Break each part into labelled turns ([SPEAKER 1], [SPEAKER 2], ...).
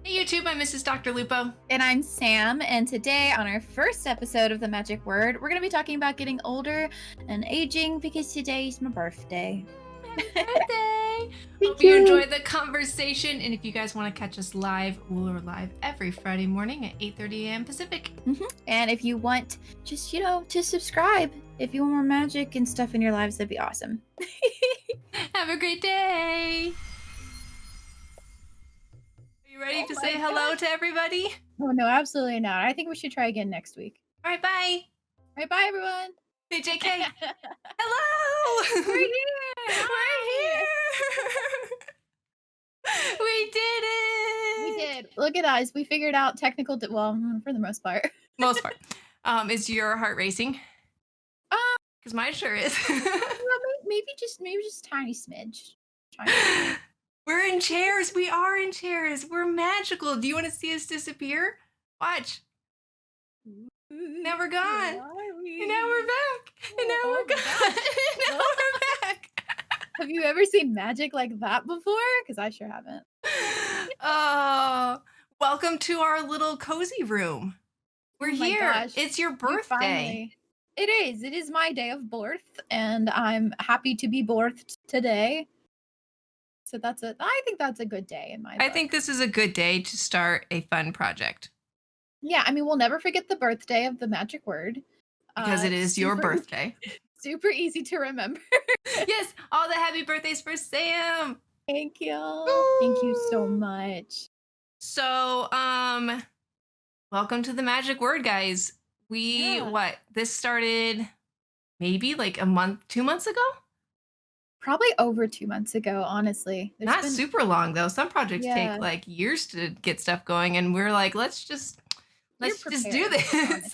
[SPEAKER 1] Hey YouTube, I'm Mrs. Dr. Lupo.
[SPEAKER 2] And I'm Sam, and today on our first episode of The Magic Word, we're going to be talking about getting older and aging because today's my birthday.
[SPEAKER 1] Happy birthday!
[SPEAKER 2] Thank
[SPEAKER 1] Hope you
[SPEAKER 2] you.
[SPEAKER 1] enjoyed the conversation, and if you guys want to catch us live, we're live every Friday morning at 8:30 a.m. Pacific.
[SPEAKER 2] And if you want just, to subscribe, if you want more magic and stuff in your lives, that'd be awesome.
[SPEAKER 1] Have a great day! Are you ready to say hello to everybody?
[SPEAKER 2] Oh, no, absolutely not. I think we should try again next week.
[SPEAKER 1] All right, bye!
[SPEAKER 2] All right, bye, everyone.
[SPEAKER 1] Hey, JK! Hello!
[SPEAKER 2] We're here!
[SPEAKER 1] We're here! We did it!
[SPEAKER 2] We did. Look at us. We figured out technical, well, for the most part.
[SPEAKER 1] Most part. Is your heart racing? Because mine sure is.
[SPEAKER 2] Well, maybe just tiny smidge. Tiny.
[SPEAKER 1] We're in chairs. We are in chairs. We're magical. Do you want to see us disappear? Watch. Now we're gone. And now we're back. And now we're gone. And now we're back.
[SPEAKER 2] Have you ever seen magic like that before? Because I sure haven't.
[SPEAKER 1] Oh, welcome to our little cozy room. We're here.
[SPEAKER 2] Gosh.
[SPEAKER 1] It's your birthday.
[SPEAKER 2] It is. It is my day of birth, and I'm happy to be birthed today. So I think that's a good day in my book.
[SPEAKER 1] I think this is a good day to start a fun project.
[SPEAKER 2] Yeah, I mean, we'll never forget the birthday of the magic word.
[SPEAKER 1] Because it is your birthday.
[SPEAKER 2] Super easy to remember.
[SPEAKER 1] Yes, all the happy birthdays for Sam.
[SPEAKER 2] Thank you.
[SPEAKER 1] Woo!
[SPEAKER 2] Thank you so much.
[SPEAKER 1] So, welcome to the magic word, guys. This started maybe like 2 months ago?
[SPEAKER 2] Probably over 2 months ago, honestly.
[SPEAKER 1] Not super long though. Some projects
[SPEAKER 2] Yeah.
[SPEAKER 1] take like years to get stuff going, and we're like, let's just do this.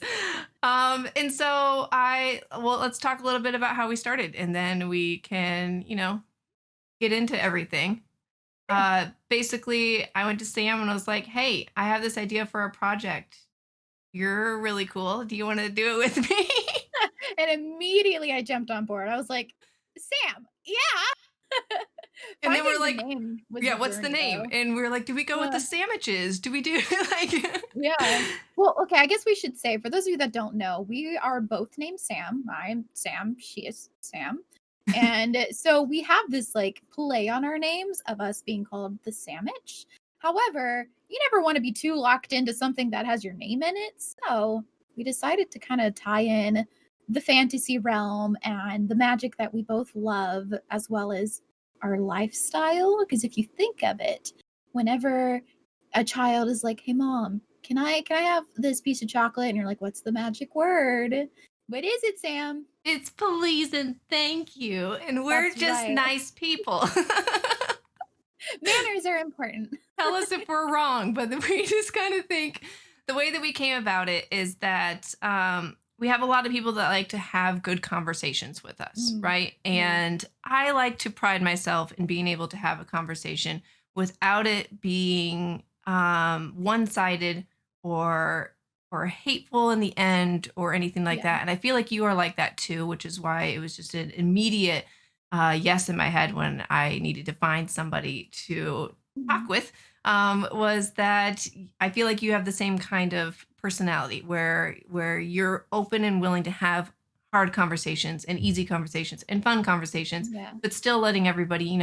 [SPEAKER 1] And so let's talk a little bit about how we started, and then we can, get into everything.
[SPEAKER 2] Sure.
[SPEAKER 1] Basically, I went to Sam and I was like, hey, I have this idea for a project. You're really cool. Do you want to do it with me?
[SPEAKER 2] And immediately I jumped on board. I was like, Sam, yeah.
[SPEAKER 1] And then we're
[SPEAKER 2] Finding
[SPEAKER 1] like,
[SPEAKER 2] the name was
[SPEAKER 1] yeah,
[SPEAKER 2] a
[SPEAKER 1] what's the
[SPEAKER 2] journey,
[SPEAKER 1] name?
[SPEAKER 2] though.
[SPEAKER 1] And we were like, do we go with the sandwiches? Do we do like
[SPEAKER 2] Yeah. Well, okay, I guess we should say, for those of you that don't know, we are both named Sam. I'm Sam, she is Sam. And so we have this like play on our names of us being called the Sandwich. However, you never want to be too locked into something that has your name in it. So we decided to kind of tie in the fantasy realm and the magic that we both love, as well as our lifestyle. Because if you think of it, whenever a child is like, hey mom, can I have this piece of chocolate? And you're like, what's the magic word? What is it, Sam?
[SPEAKER 1] it's please and thank you. And we're
[SPEAKER 2] That's
[SPEAKER 1] just
[SPEAKER 2] right.
[SPEAKER 1] nice people.
[SPEAKER 2] Manners are important.
[SPEAKER 1] Tell us if we're wrong, but we just kind of think the way that we came about it is that we have a lot of people that like to have good conversations with us, right? And I like to pride myself in being able to have a conversation without it being one-sided or hateful in the end or anything like that. And I feel like you are like that too, which is why it was just an immediate yes in my head when I needed to find somebody to talk with. Was that I feel like you have the same kind of personality where you're open and willing to have hard conversations and easy conversations and fun conversations, but still letting everybody,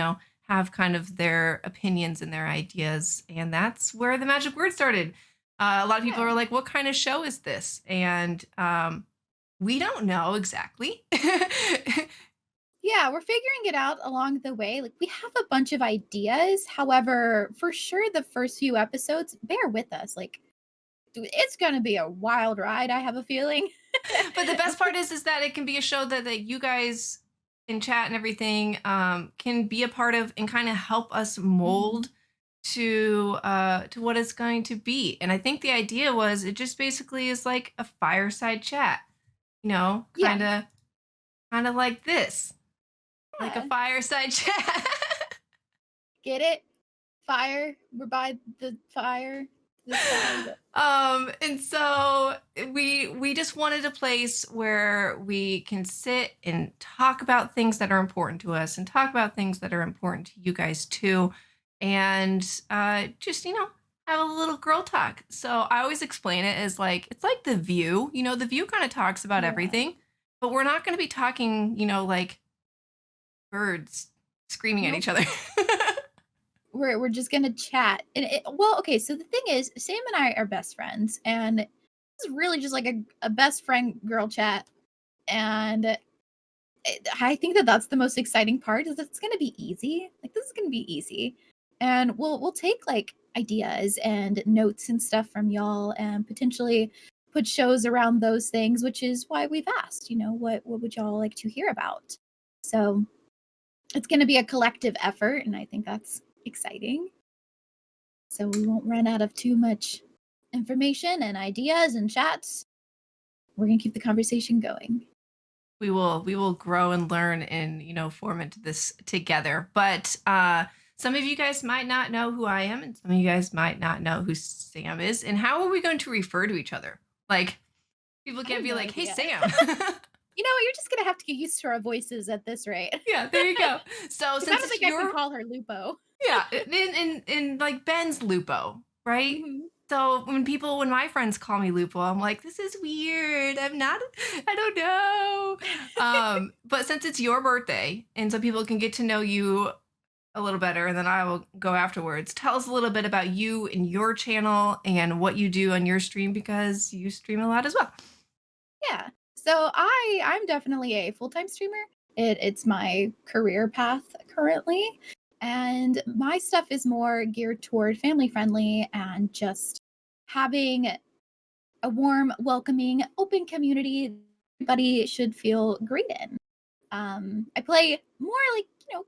[SPEAKER 1] have kind of their opinions and their ideas. And that's where the magic word started. A lot of people are like, what kind of show is this? And we don't know exactly.
[SPEAKER 2] Yeah, we're figuring it out along the way. Like, we have a bunch of ideas. However, for sure, the first few episodes, bear with us. Like, it's going to be a wild ride, I have a feeling.
[SPEAKER 1] But the best part is that it can be a show that you guys in chat and everything can be a part of and kind of help us mold to what it's going to be. And I think the idea was it just basically is like a fireside chat, kind of like this. Like a fireside chat.
[SPEAKER 2] Get it? Fire. We're by the fire.
[SPEAKER 1] And so we just wanted a place where we can sit and talk about things that are important to us and talk about things that are important to you guys too. And just, have a little girl talk. So I always explain it as like it's like The View. The View kind of talks about
[SPEAKER 2] Yeah.
[SPEAKER 1] everything, but we're not going to be talking, like birds screaming at
[SPEAKER 2] Nope.
[SPEAKER 1] each other.
[SPEAKER 2] We're just gonna chat. And well, okay, so the thing is, Sam and I are best friends, and it's really just like a best friend girl chat. And I think that that's the most exciting part is that it's gonna be easy. Like this is gonna be easy, and we'll take like ideas and notes and stuff from y'all, and potentially put shows around those things, which is why we've asked. What would y'all like to hear about? So it's gonna be a collective effort, and I think that's exciting. So we won't run out of too much information and ideas and chats. We're gonna keep the conversation going.
[SPEAKER 1] We will grow and learn and form into this together. But some of you guys might not know who I am, and some of you guys might not know who Sam is. And how are we going to refer to each other? Like people
[SPEAKER 2] I
[SPEAKER 1] can't
[SPEAKER 2] have
[SPEAKER 1] be
[SPEAKER 2] no
[SPEAKER 1] like, "Hey,
[SPEAKER 2] idea.
[SPEAKER 1] Sam."
[SPEAKER 2] You know what? You're just gonna have to get used to our voices at this rate.
[SPEAKER 1] Yeah, there you go. So
[SPEAKER 2] Because I
[SPEAKER 1] since
[SPEAKER 2] don't
[SPEAKER 1] it's
[SPEAKER 2] think I can
[SPEAKER 1] your
[SPEAKER 2] call her Lupo.
[SPEAKER 1] yeah, in like Ben's Lupo, right?
[SPEAKER 2] Mhm.
[SPEAKER 1] So when my friends call me Lupo, I'm like, this is weird. I don't know. But since it's your birthday, and so people can get to know you a little better, and then I will go afterwards. Tell us a little bit about you and your channel and what you do on your stream because you stream a lot as well.
[SPEAKER 2] Yeah. So I'm definitely a full-time streamer. It's my career path currently. And my stuff is more geared toward family friendly and just having a warm, welcoming, open community everybody should feel great in. I play more like,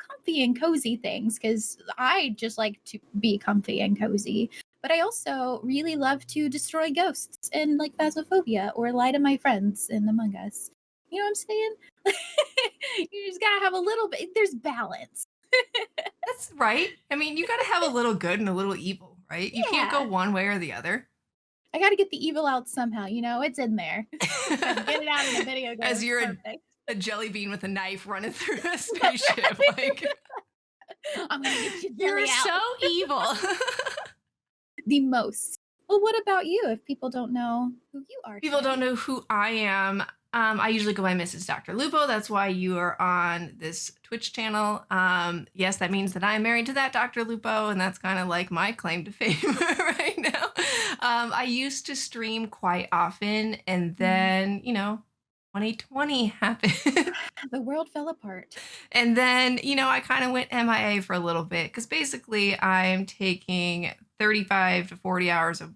[SPEAKER 2] comfy and cozy things because I just like to be comfy and cozy. But I also really love to destroy ghosts and like Phasmophobia or lie to my friends in Among Us. You know what I'm saying? You just gotta have a little bit, there's balance.
[SPEAKER 1] That's right. I mean, you got to have a little good and a little evil, right? You can't go
[SPEAKER 2] Yeah.
[SPEAKER 1] one way or the other.
[SPEAKER 2] I gotta get the evil out somehow, it's in there. If I can get it out in a video game,
[SPEAKER 1] As
[SPEAKER 2] it's
[SPEAKER 1] you're
[SPEAKER 2] perfect.
[SPEAKER 1] a jelly bean with a knife running through a spaceship. Like,
[SPEAKER 2] I'm gonna get your
[SPEAKER 1] you're
[SPEAKER 2] jelly out.
[SPEAKER 1] so evil.
[SPEAKER 2] The most. Well, what about you if people don't know who you are,
[SPEAKER 1] People
[SPEAKER 2] Sam?
[SPEAKER 1] don't know who I am. I usually go by Mrs. Dr. Lupo. That's why you are on this Twitch channel. Yes, that means that I'm married to that Dr. Lupo, and that's kind of like my claim to fame right now. I used to stream quite often, and
[SPEAKER 2] Mm.
[SPEAKER 1] then, 2020 happened.
[SPEAKER 2] The world fell apart.
[SPEAKER 1] And then, I kind of went MIA for a little bit because basically I'm taking 35 to 40 hours of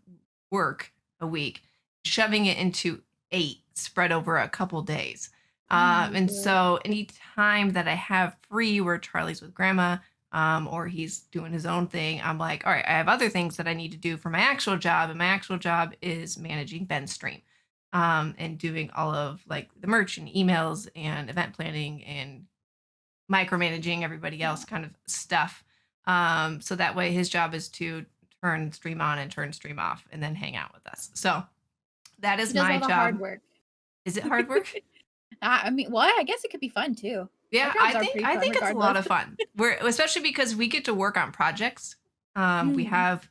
[SPEAKER 1] work a week, shoving it into 8 spread over a couple days.
[SPEAKER 2] Oh my
[SPEAKER 1] And
[SPEAKER 2] god.
[SPEAKER 1] so any time that I have free where Charlie's with grandma, or he's doing his own thing, I'm like, all right, I have other things that I need to do for my actual job. And my actual job is managing Ben's stream, and doing all of like the merch and emails and event planning and micromanaging everybody
[SPEAKER 2] Yeah.
[SPEAKER 1] else kind of stuff. So that way his job is to turn stream on and turn stream off and then hang out with us. So that
[SPEAKER 2] He
[SPEAKER 1] is
[SPEAKER 2] does
[SPEAKER 1] my
[SPEAKER 2] all the
[SPEAKER 1] job.
[SPEAKER 2] hard work.
[SPEAKER 1] Is it hard work?
[SPEAKER 2] I mean, well, I guess it could be fun too. Our
[SPEAKER 1] Yeah,
[SPEAKER 2] jobs are pretty
[SPEAKER 1] I
[SPEAKER 2] fun
[SPEAKER 1] think it's a lot
[SPEAKER 2] regardless.
[SPEAKER 1] of fun. We're especially because we get to work on projects. We
[SPEAKER 2] Mm.
[SPEAKER 1] have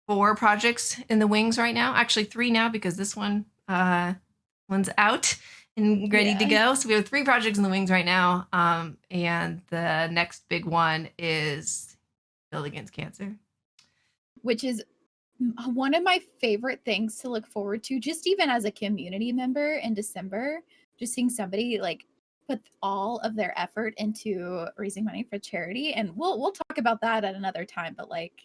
[SPEAKER 1] 4 projects in the wings right now. Actually 3 now because this one's out and ready to
[SPEAKER 2] Yeah.
[SPEAKER 1] go. So we have 3 projects in the wings right now. And the next big one is Build Against Cancer.
[SPEAKER 2] Which is one of my favorite things to look forward to, just even as a community member in December, just seeing somebody like put all of their effort into raising money for charity. And we'll talk about that at another time, but like,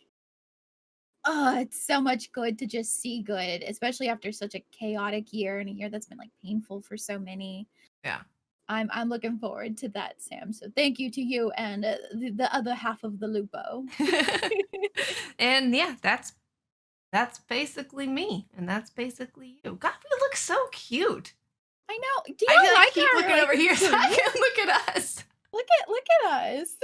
[SPEAKER 2] oh, it's so much good to just see good, especially after such a chaotic year and a year that's been like painful for so many.
[SPEAKER 1] Yeah.
[SPEAKER 2] I'm looking forward to that, Sam. So thank you to you and the other half of the Lupo.
[SPEAKER 1] And yeah, that's basically me, and that's basically you. God, we look so cute.
[SPEAKER 2] I know. Do
[SPEAKER 1] I
[SPEAKER 2] you
[SPEAKER 1] like
[SPEAKER 2] like
[SPEAKER 1] keep
[SPEAKER 2] our
[SPEAKER 1] looking
[SPEAKER 2] like
[SPEAKER 1] over here so I
[SPEAKER 2] sleeves?
[SPEAKER 1] can look at us.
[SPEAKER 2] Look at us.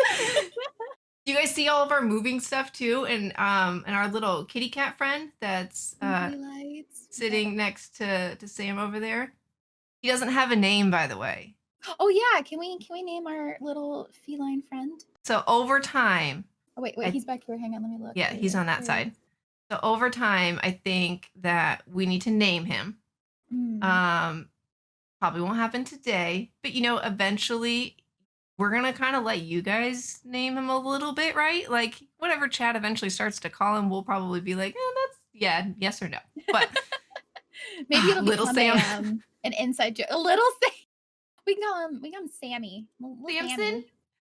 [SPEAKER 1] Do you guys see all of our moving stuff too? And our little kitty cat friend that's
[SPEAKER 2] Movie lights. Yeah.
[SPEAKER 1] sitting next to Sam over there. He doesn't have a name, by the way.
[SPEAKER 2] Oh yeah. Can we name our little feline friend?
[SPEAKER 1] So over time,
[SPEAKER 2] Oh, wait,
[SPEAKER 1] I,
[SPEAKER 2] he's back here. Hang on, let me look.
[SPEAKER 1] yeah, he's on that
[SPEAKER 2] There he
[SPEAKER 1] side.
[SPEAKER 2] is.
[SPEAKER 1] So over time, I think that we need to name him.
[SPEAKER 2] Mm.
[SPEAKER 1] Um, Probably won't happen today, but eventually we're gonna kind of let you guys name him a little bit, right? Like whatever Chad eventually starts to call him, we'll probably be like, that's yes or no. But
[SPEAKER 2] Maybe it'll
[SPEAKER 1] little
[SPEAKER 2] become a
[SPEAKER 1] Sam
[SPEAKER 2] an inside joke. A little Sam. We can call him Sammy. Little
[SPEAKER 1] Samson.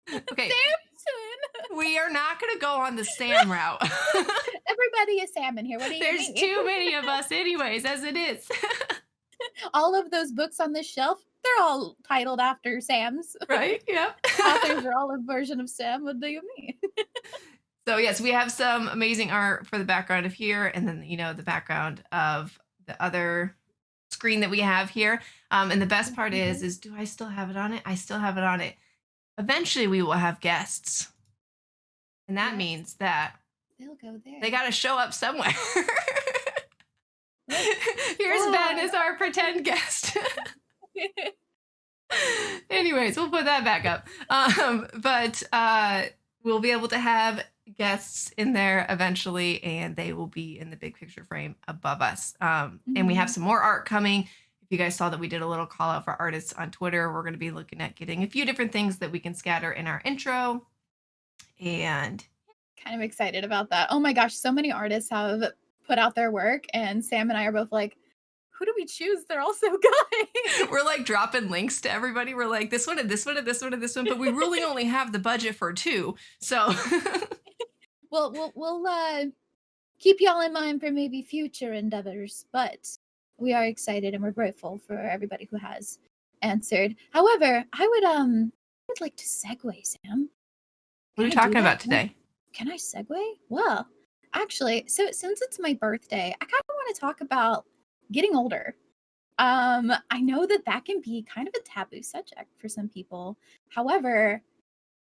[SPEAKER 2] Sammy.
[SPEAKER 1] Okay,
[SPEAKER 2] Samson.
[SPEAKER 1] we are not gonna go on the Sam route.
[SPEAKER 2] Everybody is Sam in here. What do you
[SPEAKER 1] There's
[SPEAKER 2] mean?
[SPEAKER 1] too many of us, anyways, as it is.
[SPEAKER 2] All of those books on this shelf, they're all titled after Sam's.
[SPEAKER 1] Right? Yep.
[SPEAKER 2] Authors are all a version of Sam. What do you mean?
[SPEAKER 1] So yes, we have some amazing art for the background of here, and then the background of the other screen that we have here. And the best part is do I still have it on it? I still have it on it. Eventually, we will have guests, and that means that
[SPEAKER 2] They'll go there.
[SPEAKER 1] they got to show up somewhere. Here's Ben as our pretend guest. Anyways, we'll put that back up. But we'll be able to have guests in there eventually, and they will be in the big picture frame above us. And we have some more art coming. If you guys saw that we did a little call out for artists on Twitter, we're going to be looking at getting a few different things that we can scatter in our intro. And
[SPEAKER 2] kind of excited about that. Oh my gosh, so many artists have put out their work, and Sam and I are both like, who do we choose? They're all so good.
[SPEAKER 1] We're like dropping links to everybody. We're like this one and this one and this one and this one, but we really only have the budget for 2. So
[SPEAKER 2] we'll keep y'all in mind for maybe future endeavors, but we are excited and we're grateful for everybody who has answered. However, I would like to segue, Sam.
[SPEAKER 1] What are we talking about today?
[SPEAKER 2] Can I segue? Well, actually, so since it's my birthday, I kind of want to talk about getting older. I know that can be kind of a taboo subject for some people. However,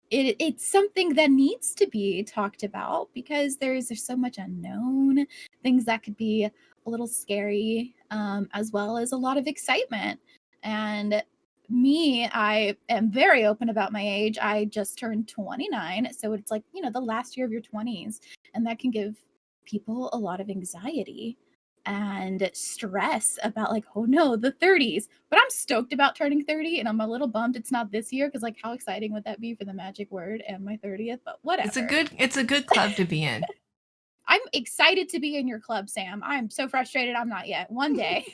[SPEAKER 2] it's something that needs to be talked about because there's so much unknown, things that could be a little scary, as well as a lot of excitement. And I am very open about my age. I just turned 29, so it's like, the last year of your 20s, and that can give people a lot of anxiety and stress about like, oh no, the 30s. But I'm stoked about turning 30, and I'm a little bummed it's not this year because like how exciting would that be for the magic word and my 30th? But whatever.
[SPEAKER 1] It's a good club to be in.
[SPEAKER 2] I'm excited to be in your club, Sam. I'm so frustrated I'm not yet. One day.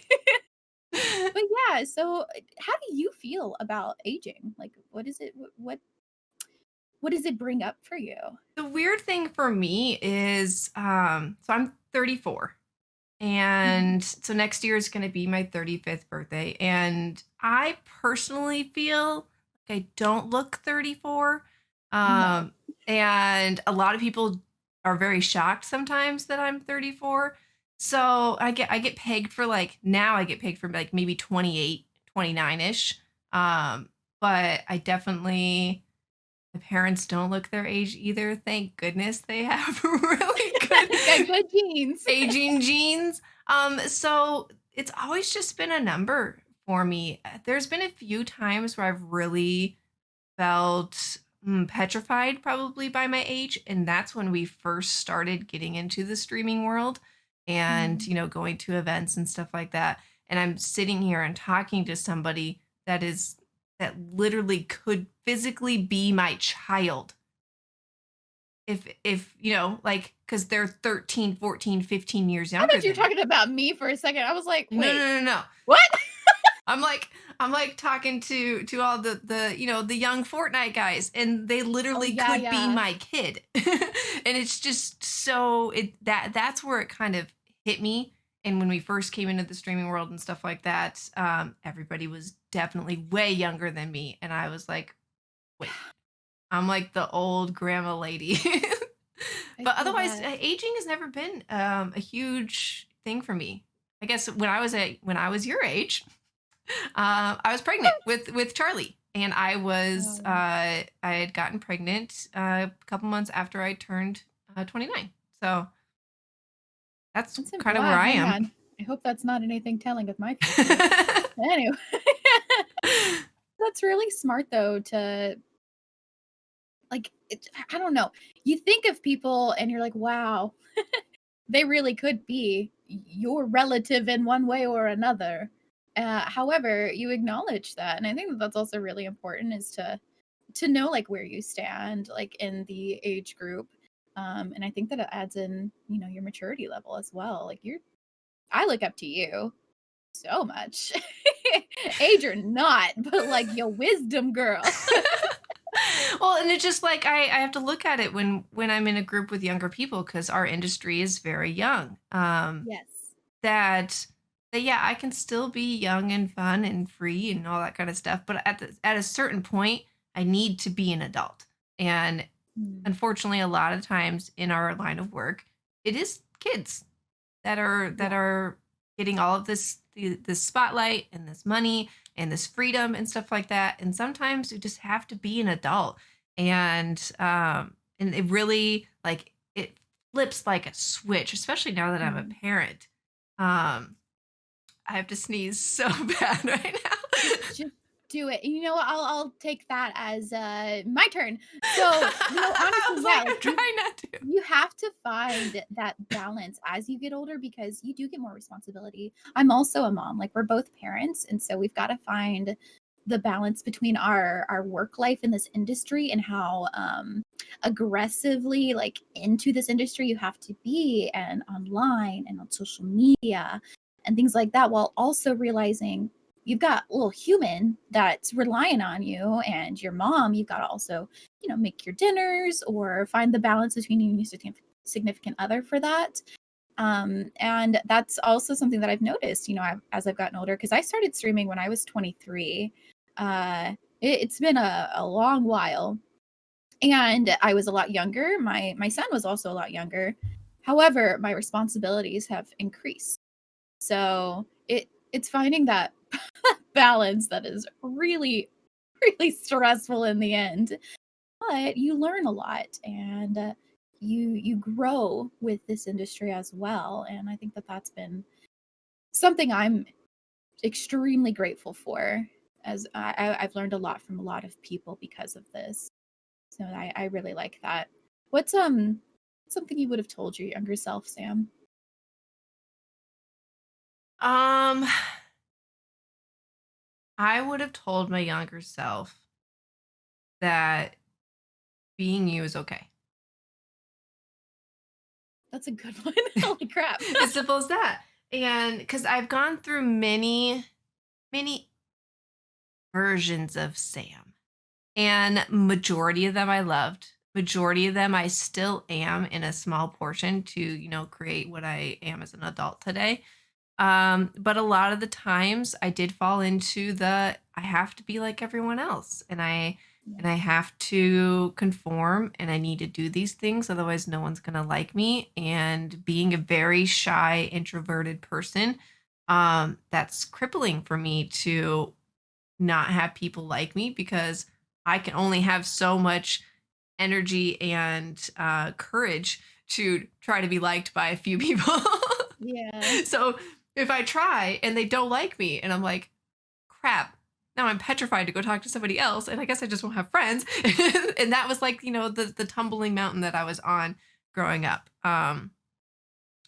[SPEAKER 2] But yeah, so how do you feel about aging? Like what is it what does it bring up for you?
[SPEAKER 1] The weird thing for me is so I'm 34. And so next year is going to be my 35th birthday. And I personally feel like I don't look 34.
[SPEAKER 2] No.
[SPEAKER 1] And a lot of people are very shocked sometimes that I'm 34. So I get pegged for like maybe 28, 29-ish. But I definitely, the parents don't look their age either. Thank goodness they have really
[SPEAKER 2] good genes.
[SPEAKER 1] aging genes. So it's always just been a number for me. There's been a few times where I've really felt petrified probably by my age, and that's when we first started getting into the streaming world and going to events and stuff like that. And I'm sitting here and talking to somebody that literally could physically be my child if like because they're 13, 14, 15 years younger.
[SPEAKER 2] I thought you were talking about me for a second. I was like, wait,
[SPEAKER 1] no.
[SPEAKER 2] What?
[SPEAKER 1] I'm like talking to all the the young Fortnite guys, and they literally could be my kid. And it's just so that's where it kind of hit me. And when we first came into the streaming world and stuff like that, everybody was definitely way younger than me, and I was like, wait, I'm like the old grandma lady. But otherwise, aging has never been a huge thing for me. I guess when I was your age, I was pregnant with Charlie, and I had gotten pregnant a couple months after I turned 29. So that's kind of where I am.
[SPEAKER 2] On. I hope that's not anything telling of my future. Anyway, that's really smart though to like I don't know. You think of people and you're like, wow, they really could be your relative in one way or another. However, you acknowledge that, and I think that that's also really important is to know like where you stand like in the age group. And I think that it adds in, your maturity level as well. Like I look up to you so much. Age or not, but like your wisdom, girl.
[SPEAKER 1] Well, and it's just like I have to look at it when I'm in a group with younger people because our industry is very young.
[SPEAKER 2] Yes.
[SPEAKER 1] That that yeah, I can still be young and fun and free and all that kind of stuff, but at a certain point, I need to be an adult. And
[SPEAKER 2] Mm,
[SPEAKER 1] unfortunately, a lot of times in our line of work, it is kids that
[SPEAKER 2] yeah.
[SPEAKER 1] are getting all of this spotlight and this money and this freedom and stuff like that. And sometimes you just have to be an adult. And it really like it flips like a switch, especially now that I'm a
[SPEAKER 2] Mm.
[SPEAKER 1] parent. Um, I have to sneeze so bad right now.
[SPEAKER 2] Just do it. You know what? I'll take that as my turn. So,
[SPEAKER 1] I
[SPEAKER 2] honestly,
[SPEAKER 1] was
[SPEAKER 2] yeah,
[SPEAKER 1] like,
[SPEAKER 2] like
[SPEAKER 1] I'm trying not to.
[SPEAKER 2] you have to find that balance as you get older because you do get more responsibility. I'm also a mom. Like we're both parents, and so we've got to find the balance between our work life in this industry and how aggressively like into this industry you have to be and online and on social media and things like that while also realizing you've got a little human that's relying on you and your mom you've got to also make your dinners or find the balance between you and your significant other for that. And that's also something that I've noticed, as I've gotten older, because I started streaming when I was 23. It's been a long while, and I was a lot younger. My son was also a lot younger. However, my responsibilities have increased. So it's finding that balance that is really, really stressful in the end. But you learn a lot and you grow with this industry as well. And I think that that's been something I'm extremely grateful for as I've learned a lot from a lot of people because of this. So I really like that. What's something you would have told your younger self, Sam?
[SPEAKER 1] Um, I would have told my younger self that being you is okay.
[SPEAKER 2] That's a good one. Holy crap.
[SPEAKER 1] As simple as that. And because I've gone through many versions of Sam, and majority of them I loved. Majority of them I still am in a small portion to, create what I am as an adult today. But a lot of the times I did fall into the I have to be like everyone else
[SPEAKER 2] Yeah.
[SPEAKER 1] and I have to conform and I need to do these things otherwise no one's going to like me and being a very shy introverted person that's crippling for me to not have people like me because I can only have so much energy and courage to try to be liked by a few people.
[SPEAKER 2] Yeah.
[SPEAKER 1] So if I try and they don't like me and I'm like, crap, now I'm petrified to go talk to somebody else and I guess I just won't have friends. And that was like, the tumbling mountain that I was on growing up.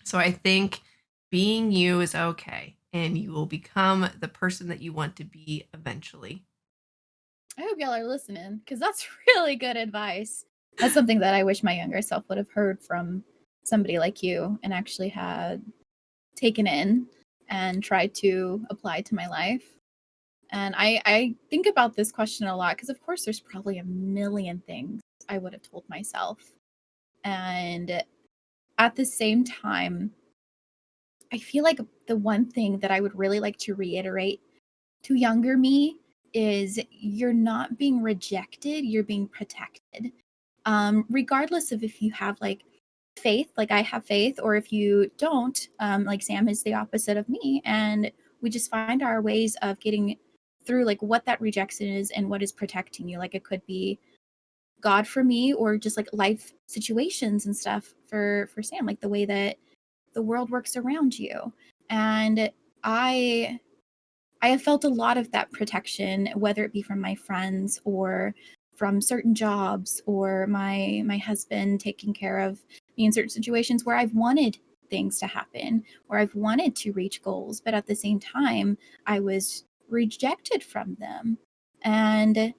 [SPEAKER 1] So I think being you is okay and you will become the person that you want to be eventually.
[SPEAKER 2] I hope y'all are listening because that's really good advice. That's something that I wish my younger self would have heard from somebody like you and actually had taken in and tried to apply to my life. And I think about this question a lot because, of course, there's probably a million things I would have told myself. And at the same time, I feel like the one thing that I would really like to reiterate to younger me is you're not being rejected, you're being protected. Regardless of if you have like faith, like I have faith, or if you don't, like Sam is the opposite of me. And we just find our ways of getting through like what that rejection is and what is protecting you. Like it could be God for me or just like life situations and stuff for Sam, like the way that the world works around you. And I I have felt a lot of that protection, whether it be from my friends or from certain jobs, or my husband taking care of me in certain situations where I've wanted things to happen, or I've wanted to reach goals, but at the same time I was rejected from them. And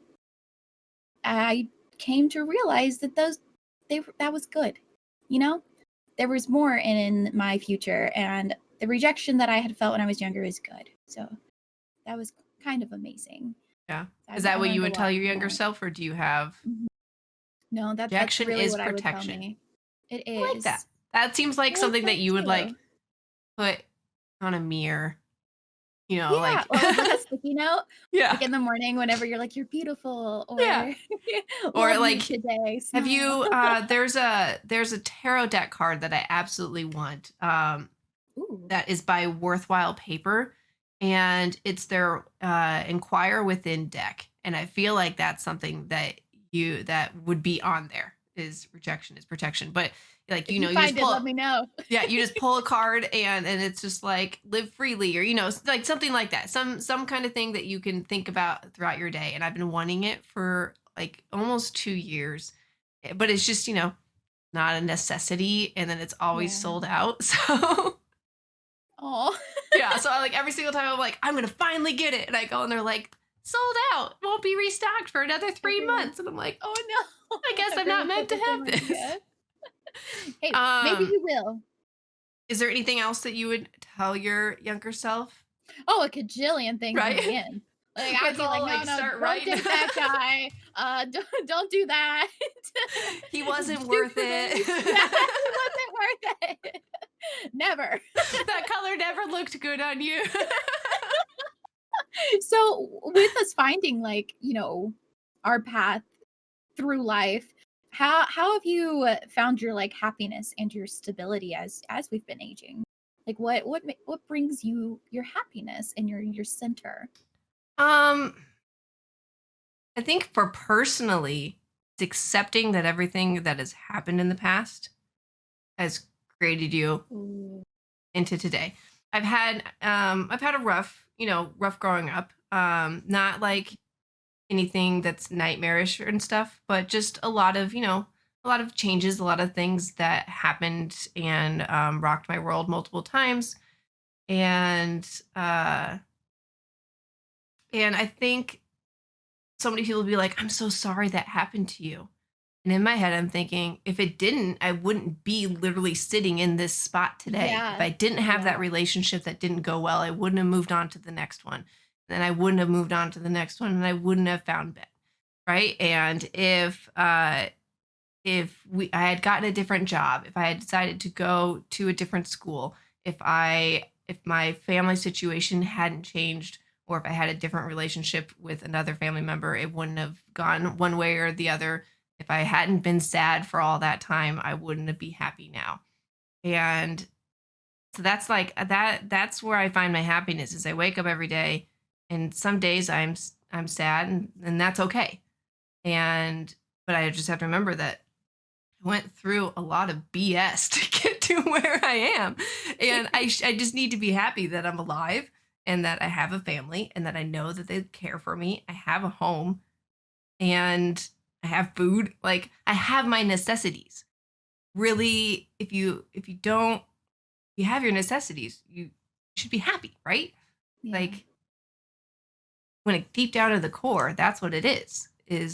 [SPEAKER 2] I came to realize that that was good. You know, there was more in my future, and the rejection that I had felt when I was younger is good. So that was kind of amazing.
[SPEAKER 1] Yeah. Is
[SPEAKER 2] I
[SPEAKER 1] that what you
[SPEAKER 2] learned a
[SPEAKER 1] would tell
[SPEAKER 2] lot
[SPEAKER 1] your
[SPEAKER 2] from
[SPEAKER 1] younger
[SPEAKER 2] that.
[SPEAKER 1] self, or do you have
[SPEAKER 2] Mhm. No, that's
[SPEAKER 1] rejection
[SPEAKER 2] really
[SPEAKER 1] is
[SPEAKER 2] what I would tell
[SPEAKER 1] protection?
[SPEAKER 2] me. It
[SPEAKER 1] I like that.
[SPEAKER 2] is.
[SPEAKER 1] That seems
[SPEAKER 2] I
[SPEAKER 1] like
[SPEAKER 2] like
[SPEAKER 1] something
[SPEAKER 2] that
[SPEAKER 1] that you would like
[SPEAKER 2] too.
[SPEAKER 1] put on a mirror,
[SPEAKER 2] Yeah,
[SPEAKER 1] like
[SPEAKER 2] or with like a sticky note,
[SPEAKER 1] yeah.
[SPEAKER 2] like in the morning whenever you're like, "You're beautiful,"
[SPEAKER 1] Yeah.
[SPEAKER 2] or
[SPEAKER 1] Or
[SPEAKER 2] "Love you
[SPEAKER 1] like
[SPEAKER 2] today,
[SPEAKER 1] have
[SPEAKER 2] smile."
[SPEAKER 1] you there's a tarot deck card that I absolutely want.
[SPEAKER 2] Ooh.
[SPEAKER 1] That is by Worthwhile Paper, and it's their Inquire Within deck. And I feel like that's something that would be on there, is rejection is protection. But like,
[SPEAKER 2] If you
[SPEAKER 1] you just
[SPEAKER 2] find it,
[SPEAKER 1] pull
[SPEAKER 2] let me know.
[SPEAKER 1] yeah, you just pull a card, and it's just like live freely, or like something like that. Some kind of thing that you can think about throughout your day. And I've been wanting it for like almost 2 years. But it's just, not a necessity, and then it's always
[SPEAKER 2] Yeah.
[SPEAKER 1] sold out. So
[SPEAKER 2] Oh.
[SPEAKER 1] yeah, so I like every single time I'm like, I'm gonna finally get it. And I go and they're like, sold out. Won't be restocked for another 3 months. And I'm like,
[SPEAKER 2] Oh no.
[SPEAKER 1] I guess I'm not
[SPEAKER 2] Everyone's
[SPEAKER 1] meant
[SPEAKER 2] got
[SPEAKER 1] to
[SPEAKER 2] the same
[SPEAKER 1] have this.
[SPEAKER 2] idea. Hey, maybe
[SPEAKER 1] Um,
[SPEAKER 2] you will.
[SPEAKER 1] is there anything else that you would tell your younger self?
[SPEAKER 2] Oh, a cajillion things in
[SPEAKER 1] Right?
[SPEAKER 2] the end. Like, I'd
[SPEAKER 1] Let's
[SPEAKER 2] be like,
[SPEAKER 1] all
[SPEAKER 2] "No,
[SPEAKER 1] like
[SPEAKER 2] no,
[SPEAKER 1] start
[SPEAKER 2] don't
[SPEAKER 1] writing.
[SPEAKER 2] date that guy. Don't do that.
[SPEAKER 1] He wasn't
[SPEAKER 2] Shoot
[SPEAKER 1] worth
[SPEAKER 2] for the
[SPEAKER 1] it.
[SPEAKER 2] yeah, it wasn't worth it. Never."
[SPEAKER 1] That color never looked good on you.
[SPEAKER 2] So, with us finding, like, our path through life, how have you found your, like, happiness and your stability as we've been aging? Like, what brings you your happiness and your center?
[SPEAKER 1] um, I think for personally, it's accepting that everything that has happened in the past has created you
[SPEAKER 2] Ooh.
[SPEAKER 1] into today. I've had a rough growing up. Not like anything that's nightmarish and stuff, but just a lot of changes, a lot of things that happened, and rocked my world multiple times. And and I think so many people be like, I'm so sorry that happened to you. And in my head, I'm thinking, if it didn't, I wouldn't be literally sitting in this spot today. If
[SPEAKER 2] Yeah.
[SPEAKER 1] I didn't have that
[SPEAKER 2] Yeah.
[SPEAKER 1] relationship that didn't go well, I wouldn't have moved on to the next one. Then I wouldn't have moved on to the next one, and I wouldn't have found Ben. Right. And I had gotten a different job, if I had decided to go to a different school, if my family situation hadn't changed, or if I had a different relationship with another family member, it wouldn't have gone one way or the other. If I hadn't been sad for all that time, I wouldn't be happy now. And so that's where I find my happiness, is I wake up every day, and some days I'm sad, and that's okay. And but I just have to remember that I went through a lot of BS to get to where I am. And I just need to be happy that I'm alive, and that I have a family, and that I know that they care for me. I have a home, and I have food. Like, I have my necessities. Really, if you have your necessities, you should be happy, right?
[SPEAKER 2] Yeah.
[SPEAKER 1] Like, when it deep down to the core, that's what it is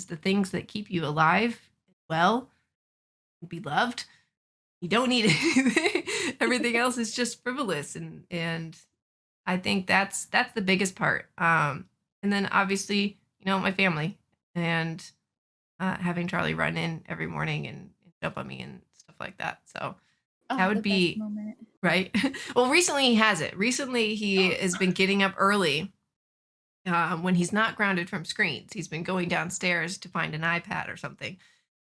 [SPEAKER 1] the things that keep you alive, well, be loved. You don't need anything. Everything else is just frivolous, and I think that's the biggest part. And then obviously, my family, and having Charlie run in every morning and jump on me and stuff like that. So that
[SPEAKER 2] Oh,
[SPEAKER 1] would
[SPEAKER 2] the best
[SPEAKER 1] be
[SPEAKER 2] moment.
[SPEAKER 1] right. Well, recently he has it. Recently he has been getting up early, when he's not grounded from screens. He's been going downstairs to find an iPad or something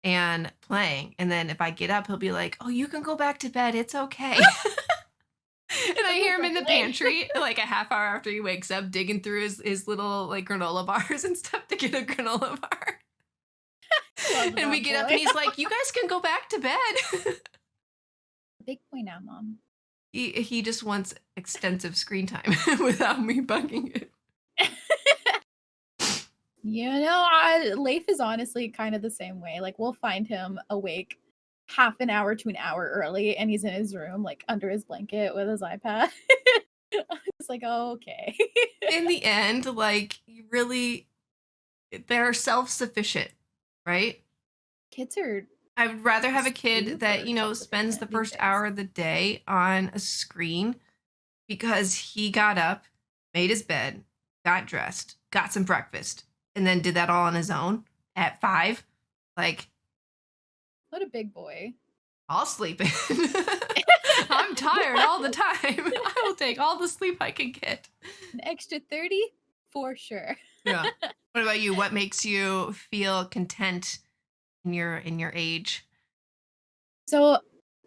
[SPEAKER 1] and playing. And then if I get up, he'll be like, "Oh, you can go back to bed. It's okay." And I
[SPEAKER 2] That
[SPEAKER 1] hear
[SPEAKER 2] was
[SPEAKER 1] him in the
[SPEAKER 2] lovely.
[SPEAKER 1] pantry like a half hour after he wakes up, digging through his little like granola bars and stuff to get a granola bar.
[SPEAKER 2] Love
[SPEAKER 1] And we
[SPEAKER 2] that
[SPEAKER 1] get up
[SPEAKER 2] boy.
[SPEAKER 1] and he's like, "You guys can go back to bed."
[SPEAKER 2] Big boy now, mom.
[SPEAKER 1] He just wants extensive screen time without me bugging it.
[SPEAKER 2] Leif is honestly kind of the same way. Like, we'll find him awake half an hour to an hour early, and he's in his room, like, under his blanket with his iPad. It's like, "Oh, okay."
[SPEAKER 1] In the end, like, you really they're self-sufficient, right?
[SPEAKER 2] Kids are
[SPEAKER 1] I would rather have a kid that,
[SPEAKER 2] super
[SPEAKER 1] spends the
[SPEAKER 2] self-sufficient these
[SPEAKER 1] first
[SPEAKER 2] days.
[SPEAKER 1] hour of the day on a screen because he got up, made his bed, got dressed, got some breakfast, and then did that all on his own at 5. Like,
[SPEAKER 2] What a big boy.
[SPEAKER 1] I'll sleep in. I'm tired all the time. I will take all the sleep I can get.
[SPEAKER 2] An extra 30? For sure.
[SPEAKER 1] Yeah. What about you? What makes you feel content in your age?
[SPEAKER 2] So,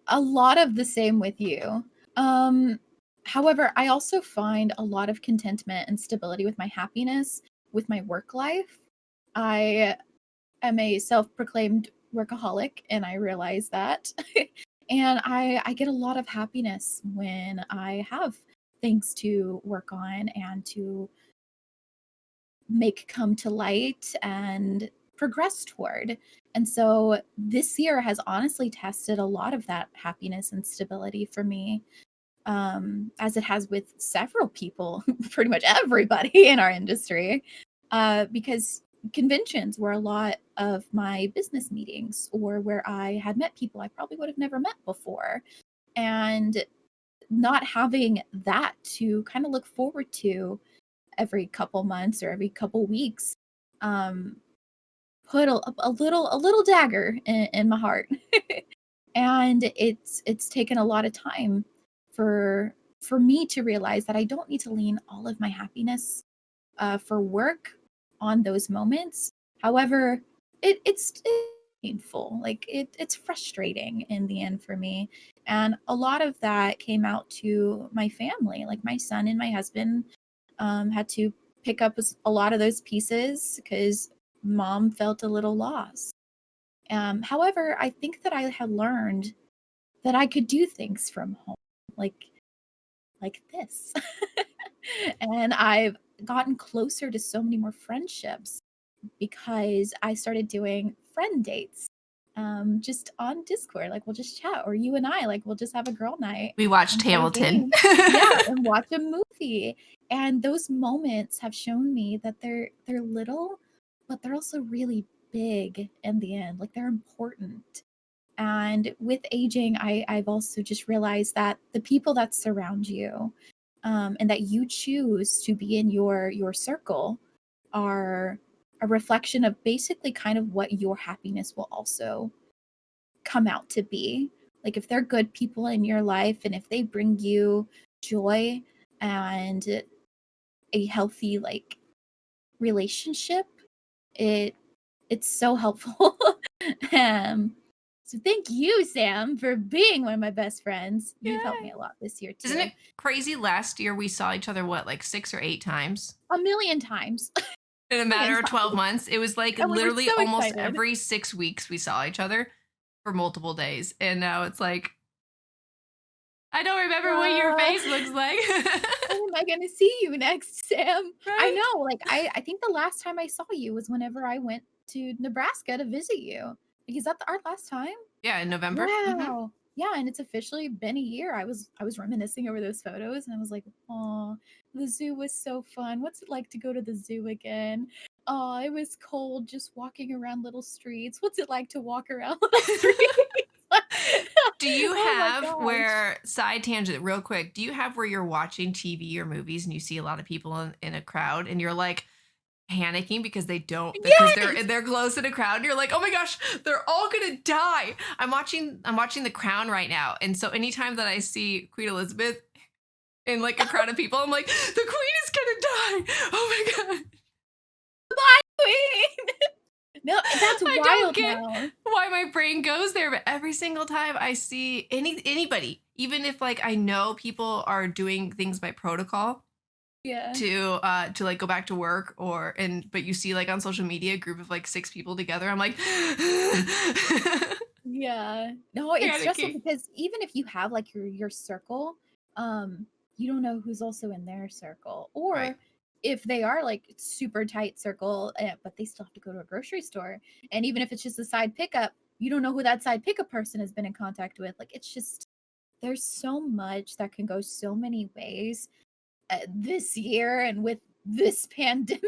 [SPEAKER 2] a lot of the same with you. Um, However, I also find a lot of contentment and stability with my happiness with my work life. I am a self-proclaimed workaholic, and I realize that. And I get a lot of happiness when I have things to work on and to make come to light and progress toward. And so this year has honestly tested a lot of that happiness and stability for me, as it has with several people, pretty much everybody in our industry, because conventions were a lot of my business meetings or where I had met people I probably would have never met before. And not having that to kind of look forward to every couple months or every couple weeks, um, put a little dagger in my heart. And it's taken a lot of time for me to realize that I don't need to lean all of my happiness for work on those moments. However, it's painful. Like, it's frustrating in the end for me. And a lot of that came out to my family. Like, my son and my husband had to pick up a lot of those pieces because mom felt a little lost. However, I think that I had learned that I could do things from home, like like this. And I've gotten closer to so many more friendships because I started doing friend dates, just on Discord. Like, we'll just chat, or you and I, like, we'll just have a girl night
[SPEAKER 1] We watched
[SPEAKER 2] and play a
[SPEAKER 1] Hamilton.
[SPEAKER 2] game. Yeah, and watch a movie. And those moments have shown me that they're little, but they're also really big in the end. Like, they're important. And with aging, I've also just realized that the people that surround you, and that you choose to be in your circle, are a reflection of basically kind of what your happiness will also come out to be. Like, if they're good people in your life and if they bring you joy and a healthy, like, relationship, it it's so helpful. um so thank you, Sam, for being one of my best friends. You've helped me
[SPEAKER 1] Yay.
[SPEAKER 2] a lot this year
[SPEAKER 1] Isn't
[SPEAKER 2] too.
[SPEAKER 1] it crazy? Last year we saw each other what, like 6 or 8 times
[SPEAKER 2] A million times.
[SPEAKER 1] in a
[SPEAKER 2] A million
[SPEAKER 1] matter of 12
[SPEAKER 2] times.
[SPEAKER 1] months. It was like
[SPEAKER 2] And we were
[SPEAKER 1] literally
[SPEAKER 2] so
[SPEAKER 1] almost
[SPEAKER 2] excited.
[SPEAKER 1] every 6 weeks we saw each other for multiple days. And now it's like, I don't remember what your
[SPEAKER 2] Uh,
[SPEAKER 1] face looks like.
[SPEAKER 2] when am I gonna see you next, Sam? I
[SPEAKER 1] Right?
[SPEAKER 2] know, like, I think the last time I saw you was whenever I went to Nebraska to visit you. Like, is that our last time?
[SPEAKER 1] Yeah, in November. Mhm.
[SPEAKER 2] Wow. Yeah, and it's officially been a year. I was reminiscing over those photos, and I was like, "Oh, the zoo was so fun. What's it like to go to the zoo again? Oh, it was cold just walking around little streets. What's it like to walk around little streets?"
[SPEAKER 1] Do you
[SPEAKER 2] Oh my
[SPEAKER 1] have
[SPEAKER 2] gosh.
[SPEAKER 1] where side tangent real quick, do you have where you're watching TV or movies and you see a lot of people in a crowd and you're like panicking because they don't because
[SPEAKER 2] Yes!
[SPEAKER 1] they're close in a crowd and you're like, "Oh my gosh, they're all going to die." I'm watching The Crown right now. And so anytime that I see Queen Elizabeth in like a crowd of people, I'm like, "The queen is going to die." Oh my god.
[SPEAKER 2] Queen. No, that's
[SPEAKER 1] I don't
[SPEAKER 2] wild
[SPEAKER 1] get
[SPEAKER 2] now.
[SPEAKER 1] why my brain goes there, but every single time I see anybody, even if like I know people are doing things by protocol
[SPEAKER 2] Yeah.
[SPEAKER 1] to like go back to work or and but you see like on social media a group of like 6 people together, I'm like
[SPEAKER 2] Yeah. No, it's stressful
[SPEAKER 1] panicking.
[SPEAKER 2] because even if you have, like, your circle, you don't know who's also in their circle.
[SPEAKER 1] Right.
[SPEAKER 2] Or if they are like super tight circle, but they still have to go to a grocery store, and even if it's just a side pickup, you don't know who that side pickup person has been in contact with. Like it's just there's so much that can go so many ways this year and with this pandemic.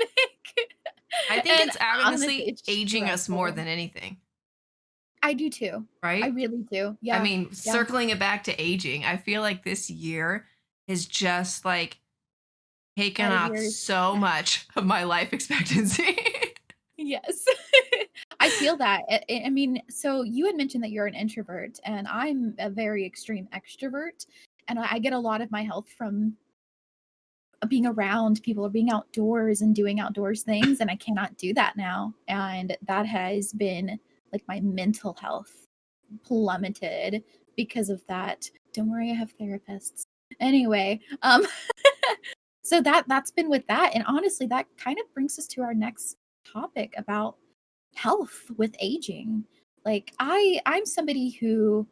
[SPEAKER 1] I think
[SPEAKER 2] And
[SPEAKER 1] it's
[SPEAKER 2] honestly,
[SPEAKER 1] honestly
[SPEAKER 2] it's
[SPEAKER 1] aging us more
[SPEAKER 2] stressful.
[SPEAKER 1] than anything,
[SPEAKER 2] I do too. I
[SPEAKER 1] right?
[SPEAKER 2] really do.
[SPEAKER 1] I
[SPEAKER 2] Yeah.
[SPEAKER 1] mean,
[SPEAKER 2] Yeah.
[SPEAKER 1] circling it back to aging, I feel like this year is just like taken
[SPEAKER 2] Added
[SPEAKER 1] off
[SPEAKER 2] years.
[SPEAKER 1] so much of my life expectancy.
[SPEAKER 2] Yes. I feel that. I mean, so you had mentioned that you're an introvert, and I'm a very extreme extrovert, and I get a lot of my health from being around people or being outdoors and doing outdoors things, and I cannot do that now. And that has been like my mental health plummeted because of that. Don't worry, I have therapists. Anyway, so that's been with that. And honestly, that kind of brings us to our next topic about health with aging. Like I'm somebody who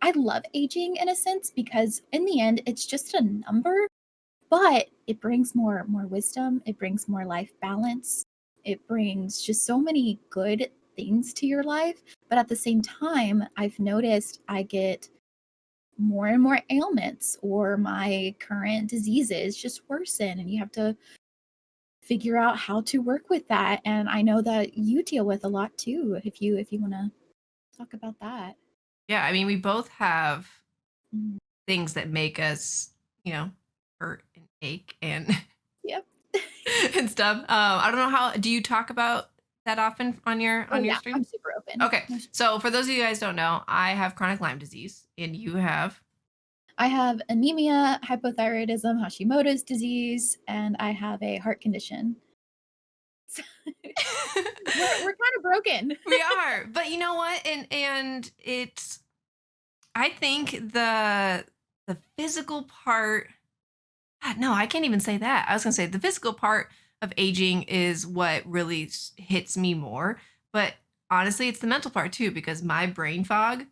[SPEAKER 2] I love aging in a sense because in the end it's just a number, but it brings more wisdom, it brings more life balance. It brings just so many good things to your life, but at the same time, I've noticed I get more and more ailments or my current diseases just worsen and you have to figure out how to work with that. And I know that you deal with a lot too if you want to talk about that.
[SPEAKER 1] Yeah, I mean, we both have
[SPEAKER 2] Mm.
[SPEAKER 1] things that make us, hurt and ache and
[SPEAKER 2] Yep.
[SPEAKER 1] and stuff. I don't know how do you talk about that often on your
[SPEAKER 2] Oh yeah,
[SPEAKER 1] stream?
[SPEAKER 2] I'm super open.
[SPEAKER 1] Okay. So for those of you guys who don't know, I have chronic Lyme disease and you have
[SPEAKER 2] I have anemia, hypothyroidism, Hashimoto's disease, and I have a heart condition. We're kind of broken.
[SPEAKER 1] we are. But you know what? And it's I think the physical part no, I can't even say that. I was going to say the physical part of aging is what really hits me more, but honestly, it's the mental part too because my brain fog,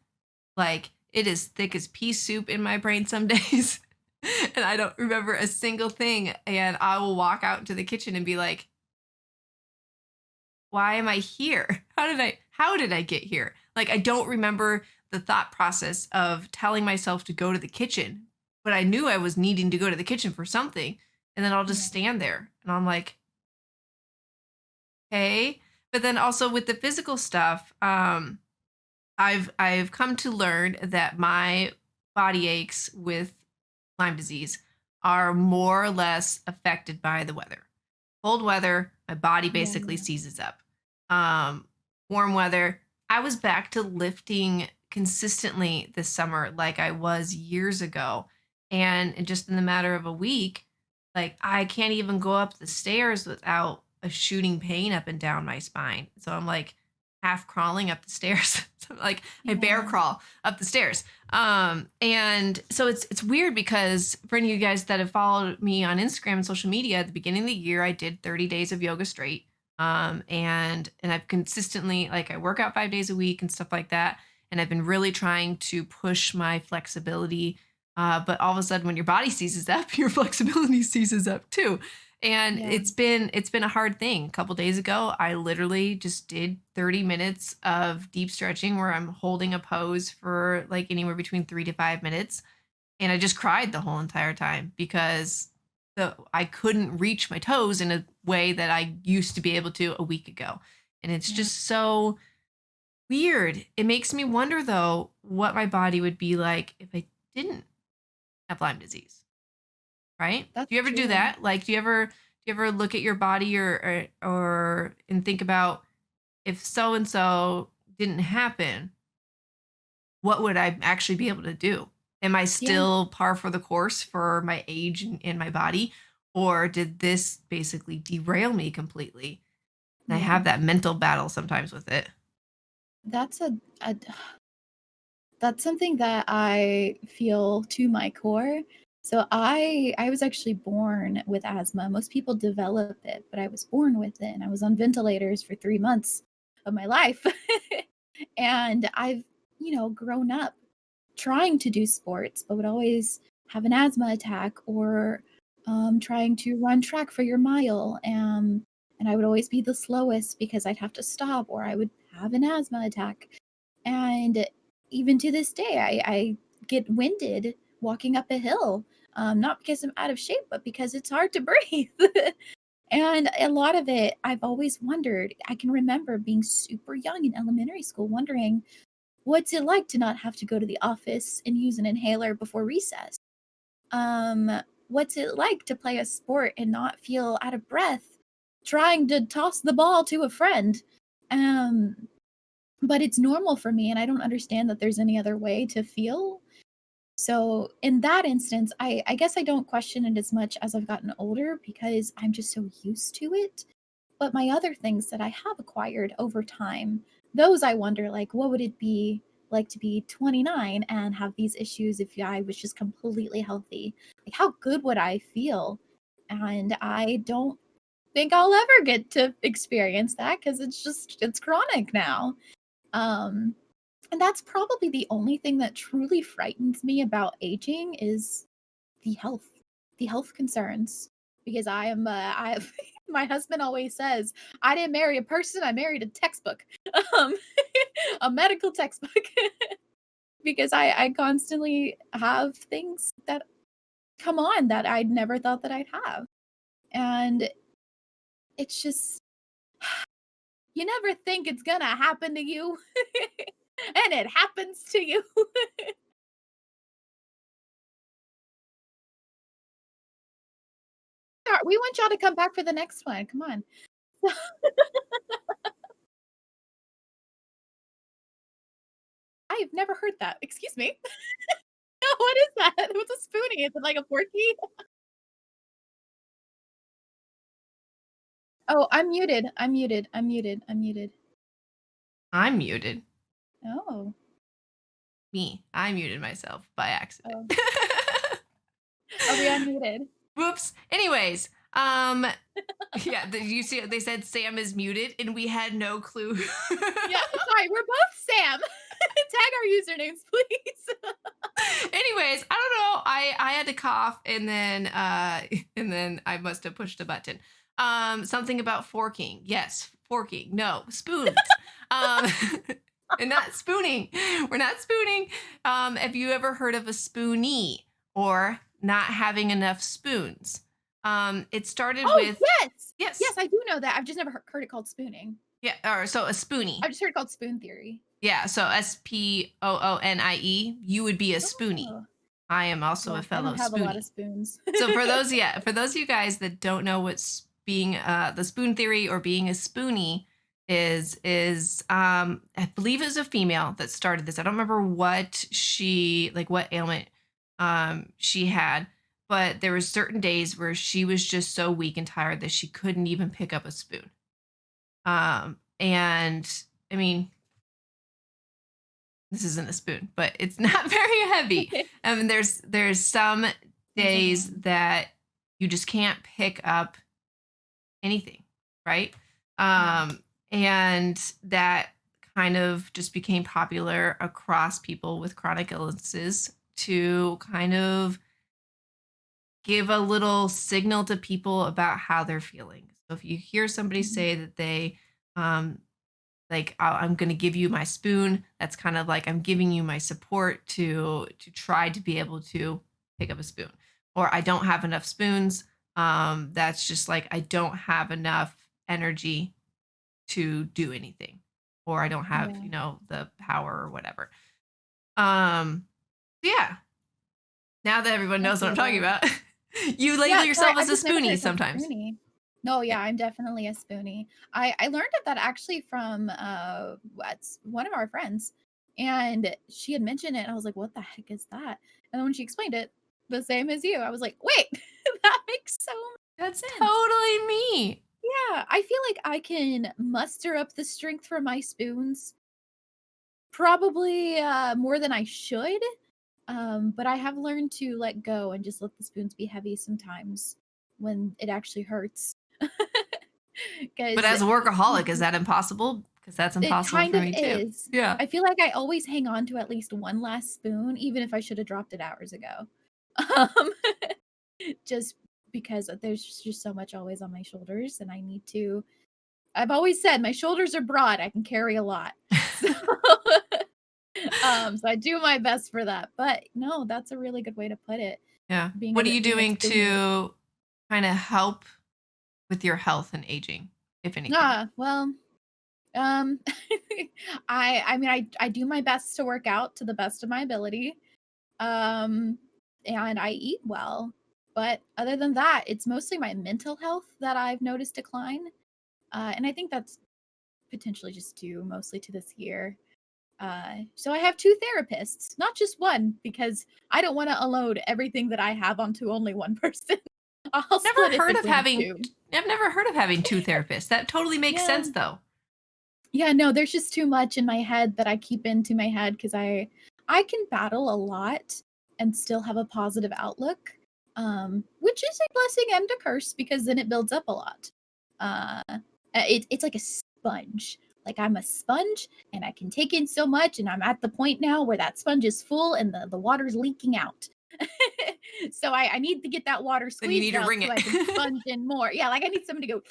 [SPEAKER 1] like it is thick as pea soup in my brain some days. And I don't remember a single thing and I will walk out into the kitchen and be like, why am I here? How did I get here? Like I don't remember the thought process of telling myself to go to the kitchen, but I knew I was needing to go to the kitchen for something. And then I'll just
[SPEAKER 2] Yeah.
[SPEAKER 1] stand there and I'm like, "Hey." But then also with the physical stuff, I've come to learn that my body aches with Lyme disease are more or less affected by the weather. Cold weather, my body basically
[SPEAKER 2] Yeah.
[SPEAKER 1] seizes up. Um, Warm weather, I was back to lifting consistently this summer like I was years ago. And just in the matter of a week, like I can't even go up the stairs without a shooting pain up and down my spine. So I'm like half crawling up the stairs. So like I bear
[SPEAKER 2] Yeah.
[SPEAKER 1] crawl up the stairs. And so it's weird because for any of you guys that have followed me on Instagram and social media, at the beginning of the year, I did 30 days of yoga straight. And I've consistently like I work out 5 days a week and stuff like that. And I've been really trying to push my flexibility. But all of a sudden, when your body seizes up, your flexibility seizes up too. And
[SPEAKER 2] Yeah.
[SPEAKER 1] it's been a hard thing. A couple days ago, I literally just did 30 minutes of deep stretching where I'm holding a pose for like anywhere between 3 to 5 minutes. And I just cried the whole entire time because I couldn't reach my toes in a way that I used to be able to a week ago. And it's
[SPEAKER 2] Yeah.
[SPEAKER 1] just so weird. It makes me wonder though what my body would be like if I didn't have Lyme disease, right?
[SPEAKER 2] That's
[SPEAKER 1] Do you ever do
[SPEAKER 2] true.
[SPEAKER 1] that? Like do you ever look at your body or and think about if so and so didn't happen, what would I actually be able to do? Am I
[SPEAKER 2] Yeah.
[SPEAKER 1] still par for the course for my age and my body? Or did this basically derail me completely? And I
[SPEAKER 2] Yeah.
[SPEAKER 1] have that mental battle sometimes with it.
[SPEAKER 2] That's a that's something that I feel to my core. So I was actually born with asthma. Most people develop it, but I was born with it and I was on ventilators for 3 months of my life. And I've, grown up trying to do sports, but would always have an asthma attack or trying to run track for your mile. And I would always be the slowest because I'd have to stop or I would have an asthma attack. And even to this day, I get winded walking up a hill. Not because I'm out of shape, but because it's hard to breathe. And a lot of it, I've always wondered. I can remember being super young in elementary school, wondering what's it like to not have to go to the office and use an inhaler before recess? Um, what's it like to play a sport and not feel out of breath trying to toss the ball to a friend? Um, but it's normal for me, and I don't understand that there's any other way to feel. So in that instance, I guess I don't question it as much as I've gotten older because I'm just so used to it. But my other things that I have acquired over time, those I wonder, like, what would it be like to be 29 and have these issues if I was just completely healthy? Like, how good would I feel? And I don't think I'll ever get to experience that because it's chronic now. Um, and that's probably the only thing that truly frightens me about aging is the health, the health concerns. Because I my husband always says, I didn't marry a person, I married a textbook, um, a medical textbook. Because I constantly have things that come on that I'd never thought that I'd have. And it's just, you never think it's gonna happen to you, and it happens to you. We want y'all to come back for the next one. Come on. I've never heard that. Excuse me. What is that? What's a spoonie? Is it like a porky? Oh, I'm muted. I'm muted. I'm muted. I'm muted.
[SPEAKER 1] I'm muted.
[SPEAKER 2] Oh.
[SPEAKER 1] Me. I muted myself by accident.
[SPEAKER 2] Oh. Are we unmuted?
[SPEAKER 1] Whoops. Anyways, yeah, you see they said Sam is muted and we had no clue.
[SPEAKER 2] Yeah, sorry, we're both Sam. Tag our usernames, please.
[SPEAKER 1] Anyways, I don't know. I had to cough and then and then I must have pushed a button. Something about forking. Yes, forking. No, spoons. Um and not spooning. We're not spooning. Have you ever heard of a spoonie or not having enough spoons? It started
[SPEAKER 2] Oh,
[SPEAKER 1] with
[SPEAKER 2] yes.
[SPEAKER 1] yes.
[SPEAKER 2] Yes, I do know that. I've just never heard it called spooning.
[SPEAKER 1] Yeah, or so a spoonie.
[SPEAKER 2] I've just heard it called spoon theory.
[SPEAKER 1] Yeah, so Spoonie. You would be a spoonie.
[SPEAKER 2] Oh.
[SPEAKER 1] I am also a
[SPEAKER 2] Yeah, I don't
[SPEAKER 1] fellow
[SPEAKER 2] have a lot of
[SPEAKER 1] spoonie.
[SPEAKER 2] spoons.
[SPEAKER 1] So for those of you guys that don't know what's being the spoon theory or being a spoonie is I believe it was a female that started this. I don't remember what what ailment she had, but there were certain days where she was just so weak and tired that she couldn't even pick up a spoon. And I mean, this isn't a spoon, but it's not very heavy. I mean, there's some
[SPEAKER 2] There's a
[SPEAKER 1] days
[SPEAKER 2] hand.
[SPEAKER 1] that you just can't pick up anything, right?
[SPEAKER 2] Yeah.
[SPEAKER 1] And that kind of just became popular across people with chronic illnesses to kind of give a little signal to people about how they're feeling. So if you hear somebody
[SPEAKER 2] Mhm.
[SPEAKER 1] say that they um, I'm going to give you my spoon. That's kind of like I'm giving you my support to try to be able to pick up a spoon. Or I don't have enough spoons. That's just like I don't have enough energy to do anything, or I don't have
[SPEAKER 2] Yeah.
[SPEAKER 1] the power or whatever. Um, yeah. Now that everyone
[SPEAKER 2] I
[SPEAKER 1] knows what I'm
[SPEAKER 2] feel
[SPEAKER 1] talking
[SPEAKER 2] that.
[SPEAKER 1] about, you label
[SPEAKER 2] Yeah, sorry,
[SPEAKER 1] yourself
[SPEAKER 2] I've
[SPEAKER 1] as a
[SPEAKER 2] just never heard
[SPEAKER 1] spoonie
[SPEAKER 2] it called
[SPEAKER 1] sometimes.
[SPEAKER 2] spoonie. No, yeah,
[SPEAKER 1] Yeah.
[SPEAKER 2] I'm definitely a spoonie. I learned of that actually from, what's one of our friends, and she had mentioned it, and I was like, "What the heck is that?" And then when she explained it, the same as you, I was like, "Wait, that makes so
[SPEAKER 1] That's
[SPEAKER 2] much sense."
[SPEAKER 1] totally me.
[SPEAKER 2] Yeah, I feel like I can muster up the strength for my spoons, probably, more than I should, but I have learned to let go and just let the spoons be heavy sometimes when it actually hurts.
[SPEAKER 1] But
[SPEAKER 2] 'Cause
[SPEAKER 1] as a workaholic, is that impossible? Because that's
[SPEAKER 2] it
[SPEAKER 1] impossible
[SPEAKER 2] kind
[SPEAKER 1] for
[SPEAKER 2] of
[SPEAKER 1] me too.
[SPEAKER 2] is.
[SPEAKER 1] Yeah.
[SPEAKER 2] I feel like I always hang on to at least one last spoon, even if I should have dropped it hours ago. Um, just because there's just so much always on my shoulders, and I've always said my shoulders are broad. I can carry a lot. So, so I do my best for that. But no, that's a really good way to put it.
[SPEAKER 1] Yeah.
[SPEAKER 2] Being
[SPEAKER 1] What are
[SPEAKER 2] a
[SPEAKER 1] you
[SPEAKER 2] being a
[SPEAKER 1] doing
[SPEAKER 2] student.
[SPEAKER 1] to kind of help with your health and aging, if anything?
[SPEAKER 2] Well, um, I mean I do my best to work out to the best of my ability. Um, and I eat well. But other than that, it's mostly my mental health that I've noticed decline. And I think that's potentially just due mostly to this year. So I have two therapists, not just one, because I don't want to unload everything that I have onto only one person. I'll split
[SPEAKER 1] Never
[SPEAKER 2] it
[SPEAKER 1] heard of
[SPEAKER 2] between
[SPEAKER 1] having
[SPEAKER 2] two.
[SPEAKER 1] I've never heard of having two therapists. That totally makes
[SPEAKER 2] Yeah.
[SPEAKER 1] sense though.
[SPEAKER 2] Yeah, no, there's just too much in my head that I keep into my head because I can battle a lot and still have a positive outlook, which is a blessing and a curse because then it builds up a lot. It's like a sponge. Like I'm a sponge and I can take in so much, and I'm at the point now where that sponge is full and the water's leaking out. So I need to get that water
[SPEAKER 1] Then you need
[SPEAKER 2] squeezed
[SPEAKER 1] to
[SPEAKER 2] out
[SPEAKER 1] ring
[SPEAKER 2] so
[SPEAKER 1] it.
[SPEAKER 2] I can sponge in more. Yeah, like I need someone to go.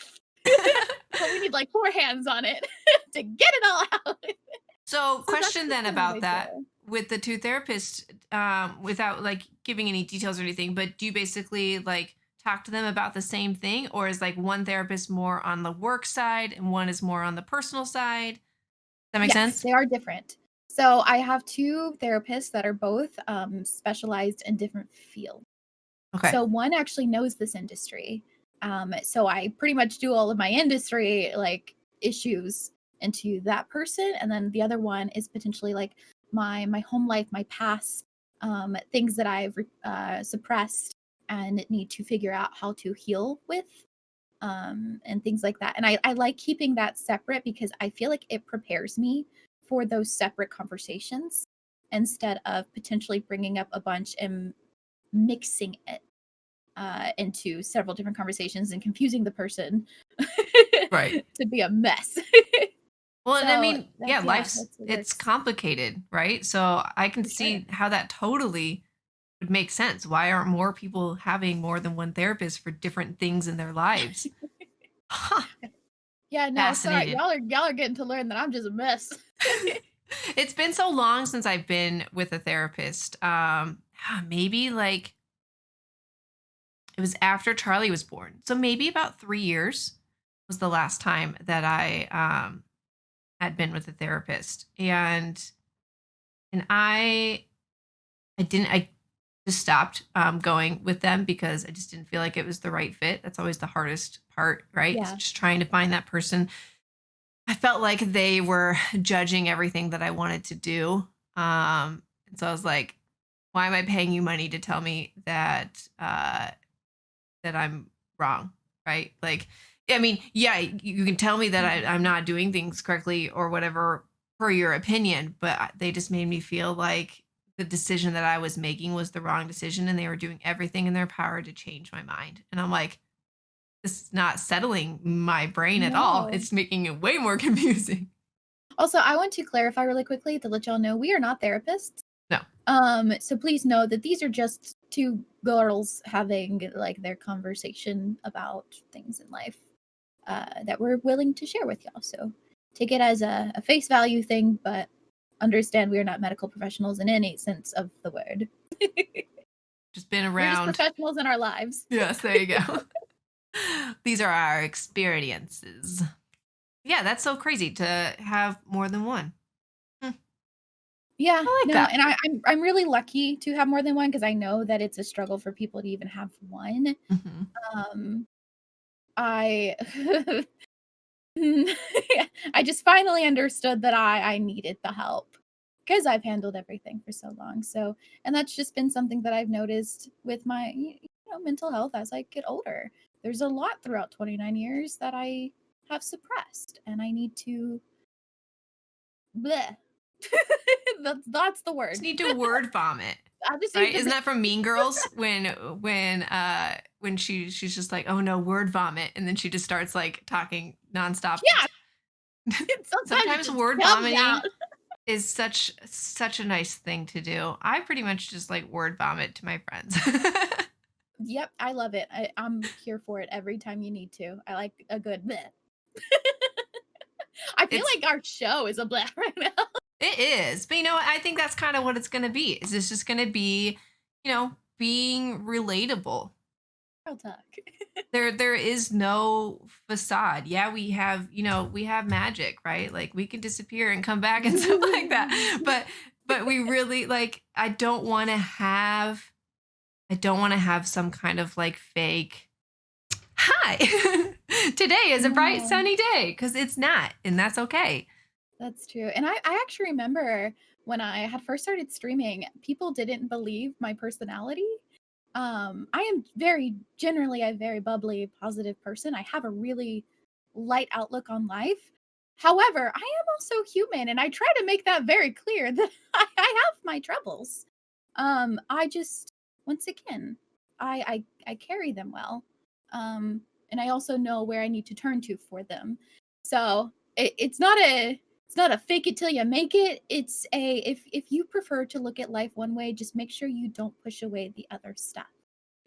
[SPEAKER 2] But we need like 4 hands on it to get it all out.
[SPEAKER 1] So,
[SPEAKER 2] So that's
[SPEAKER 1] question
[SPEAKER 2] just
[SPEAKER 1] then
[SPEAKER 2] kind of what
[SPEAKER 1] about
[SPEAKER 2] I
[SPEAKER 1] that
[SPEAKER 2] do.
[SPEAKER 1] with the two therapists, without like giving any details or anything, but do you basically like talk to them about the same thing, or is like one therapist more on the work side and one is more on the personal side? Does that make
[SPEAKER 2] Yes,
[SPEAKER 1] sense?
[SPEAKER 2] they are different. So I have 2 therapists that are both, specialized in different fields.
[SPEAKER 1] Okay.
[SPEAKER 2] So one actually knows this industry. So I pretty much do all of my industry like issues into that person, and then the other one is potentially like my home life, my past, things that I've suppressed and need to figure out how to heal with, and things like that. And I like keeping that separate because I feel like it prepares me for those separate conversations instead of potentially bringing up a bunch and mixing it into several different conversations and confusing the person
[SPEAKER 1] Right.
[SPEAKER 2] to be a mess.
[SPEAKER 1] Well, and I
[SPEAKER 2] So
[SPEAKER 1] mean,
[SPEAKER 2] that's,
[SPEAKER 1] yeah,
[SPEAKER 2] yeah,
[SPEAKER 1] life's
[SPEAKER 2] that's what
[SPEAKER 1] it's
[SPEAKER 2] works
[SPEAKER 1] complicated, right? So I can
[SPEAKER 2] for sure.
[SPEAKER 1] see how that totally would make sense. Why aren't more people having more than one therapist for different things in their lives? Huh.
[SPEAKER 2] Yeah, no, sorry.
[SPEAKER 1] Fascinated.
[SPEAKER 2] Y'all are getting to learn that I'm just a mess.
[SPEAKER 1] It's been so long since I've been with a therapist. Maybe like it was after Charlie was born. So maybe about 3 years was the last time that I had been with a therapist. And I just stopped going with them because I just didn't feel like it was the right fit. That's always the hardest part, right? Is
[SPEAKER 2] Yeah.
[SPEAKER 1] just trying to find that person. I felt like they were judging everything that I wanted to do. And so I was like, why am I paying you money to tell me that I'm wrong, right? Like, I mean, yeah, you can tell me that I'm
[SPEAKER 2] Mhm.
[SPEAKER 1] not doing things correctly or whatever for your opinion, but they just made me feel like the decision that I was making was the wrong decision, and they were doing everything in their power to change my mind. And I'm like, this is not settling my brain at all.
[SPEAKER 2] No.
[SPEAKER 1] It's making it way more confusing.
[SPEAKER 2] Also, I want to clarify really quickly to let y'all know we are not therapists.
[SPEAKER 1] No.
[SPEAKER 2] So please know that these are just 2 girls having like their conversation about things in life that we're willing to share with y'all. So take it as a face value thing, but understand we are not medical professionals in any sense of the word.
[SPEAKER 1] Just been
[SPEAKER 2] We're just
[SPEAKER 1] around.
[SPEAKER 2] professionals in our lives.
[SPEAKER 1] Yes, there you go. These are our experiences. Yeah, that's so crazy to have more than one. Hmm,
[SPEAKER 2] Yeah,
[SPEAKER 1] I like
[SPEAKER 2] no,
[SPEAKER 1] that.
[SPEAKER 2] and I'm really lucky to have more than one because I know that it's a struggle for people to even have one.
[SPEAKER 1] Mhm.
[SPEAKER 2] Um, I I just finally understood that I needed the help because I've handled everything for so long. So, and that's just been something that I've noticed with my mental health as I get older. There's a lot throughout 29 years that I have suppressed, and I need to bleh. That's the
[SPEAKER 1] Just
[SPEAKER 2] word.
[SPEAKER 1] need to word vomit.
[SPEAKER 2] I just need
[SPEAKER 1] Right?
[SPEAKER 2] to
[SPEAKER 1] Isn't
[SPEAKER 2] be.
[SPEAKER 1] that from Mean Girls when she's just like, "Oh no, word vomit," and then she just starts like talking nonstop.
[SPEAKER 2] Yeah, sometimes it
[SPEAKER 1] Sometimes
[SPEAKER 2] just
[SPEAKER 1] word
[SPEAKER 2] comes out.
[SPEAKER 1] vomiting is such a nice thing to do. I pretty much just like word vomit to my friends.
[SPEAKER 2] Yep, I love it. I'm here for it every time you need to. I like a good bleh. I feel
[SPEAKER 1] It's
[SPEAKER 2] like our show is a bleh right now.
[SPEAKER 1] it is. But you know what? I think that's kind of what it's going to be. Is it's just going to be, being relatable.
[SPEAKER 2] Real talk.
[SPEAKER 1] There is no facade. Yeah, we have magic, right? Like we can disappear and come back and stuff like that. But we really like I don't want to have some kind of like fake hi. Today is a bright
[SPEAKER 2] No,
[SPEAKER 1] sunny day because it's not, and that's okay.
[SPEAKER 2] that's true. And I actually remember when I had first started streaming, people didn't believe my personality. I am very generally a very bubbly, positive person. I have a really light outlook on life. However, I am also human, and I try to make that very clear that I have my troubles. I just once again, I carry them well. And I also know where I need to turn to for them. So it's not a fake it till you make it. It's a if you prefer to look at life one way, just make sure you don't push away the other stuff.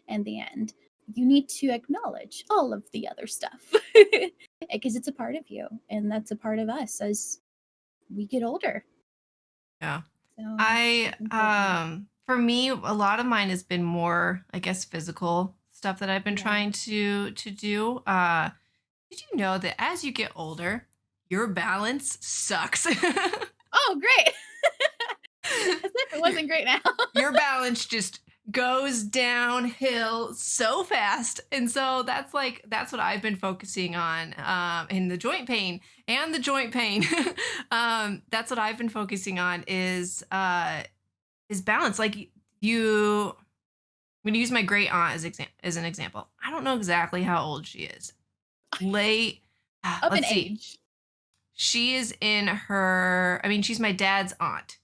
[SPEAKER 2] In the end, you need to acknowledge all of the other stuff because it's a part of you, and that's a part of us as we get older.
[SPEAKER 1] Yeah.
[SPEAKER 2] So
[SPEAKER 1] I
[SPEAKER 2] it's important.
[SPEAKER 1] for me, a lot of mine has been more, I guess, physical stuff that I've been
[SPEAKER 2] Yeah.
[SPEAKER 1] trying to do. Did you know that as you get older, your balance sucks?
[SPEAKER 2] Oh, great! As if it wasn't great now.
[SPEAKER 1] Your balance just goes downhill so fast. And so that's what I've been focusing on, in the joint pain and the joint pain. That's what I've been focusing on is balance. Like you I'm gonna use my great aunt as an example. I don't know exactly how old she is. Late
[SPEAKER 2] Up in
[SPEAKER 1] let's see.
[SPEAKER 2] age.
[SPEAKER 1] She is in her I mean, she's my dad's aunt,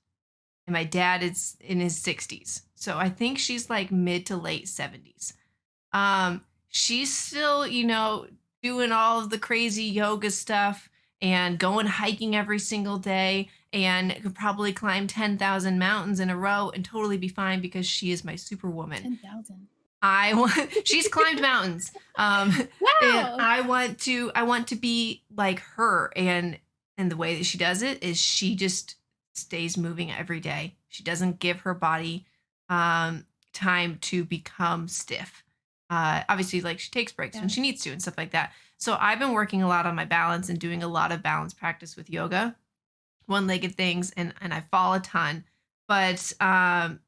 [SPEAKER 1] and my dad is in his 60s. So I think she's like mid to late 70s. She's still, doing all of the crazy yoga stuff and going hiking every single day and could probably climb 10,000 mountains in a row and totally be fine because she is my superwoman.
[SPEAKER 2] 10,000.
[SPEAKER 1] I want she's climbed mountains. And
[SPEAKER 2] Wow!
[SPEAKER 1] I want to be like her, and the way that she does it is she just stays moving every day. She doesn't give her body time to become stiff. Obviously, like she takes breaks when
[SPEAKER 2] Yeah.
[SPEAKER 1] she needs to and stuff like that. So I've been working a lot on my balance and doing a lot of balance practice with yoga, one-legged things, and I fall a ton. But the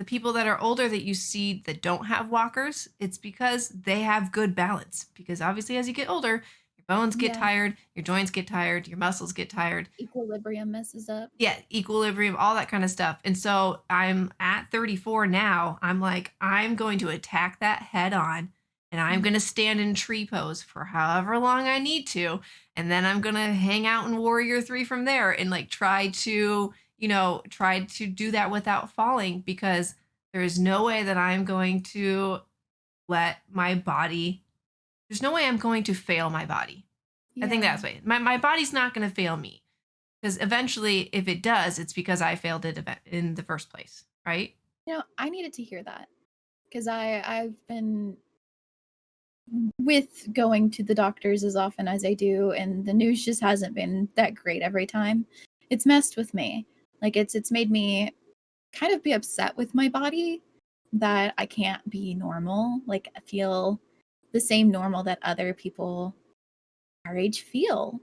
[SPEAKER 1] people that are older that you see that don't have walkers, it's because they have good balance. Because obviously, as you get older, your bones get
[SPEAKER 2] Yeah.
[SPEAKER 1] tired, your joints get tired, your muscles get tired.
[SPEAKER 2] Equilibrium messes up.
[SPEAKER 1] Yeah, equilibrium, all that kind of stuff. And so I'm at 34 now. I'm like, I'm going to attack that head on, and I'm going
[SPEAKER 2] Mhm.
[SPEAKER 1] to stand in tree pose for however long I need to. And then I'm going to hang out in warrior three from there and like try to do that without falling, because there is no way that I'm going to let my body, there's no way I'm going to fail my body. I think
[SPEAKER 2] Yeah.
[SPEAKER 1] that's way. My body's not going to fail me, because eventually, if it does, it's because I failed it in the first place, right?
[SPEAKER 2] I needed to hear that because I've been with going to the doctors as often as I do, and the news just hasn't been that great every time. It's messed with me. Like it's made me kind of be upset with my body that I can't be normal. Like I feel the same normal that other people our age feel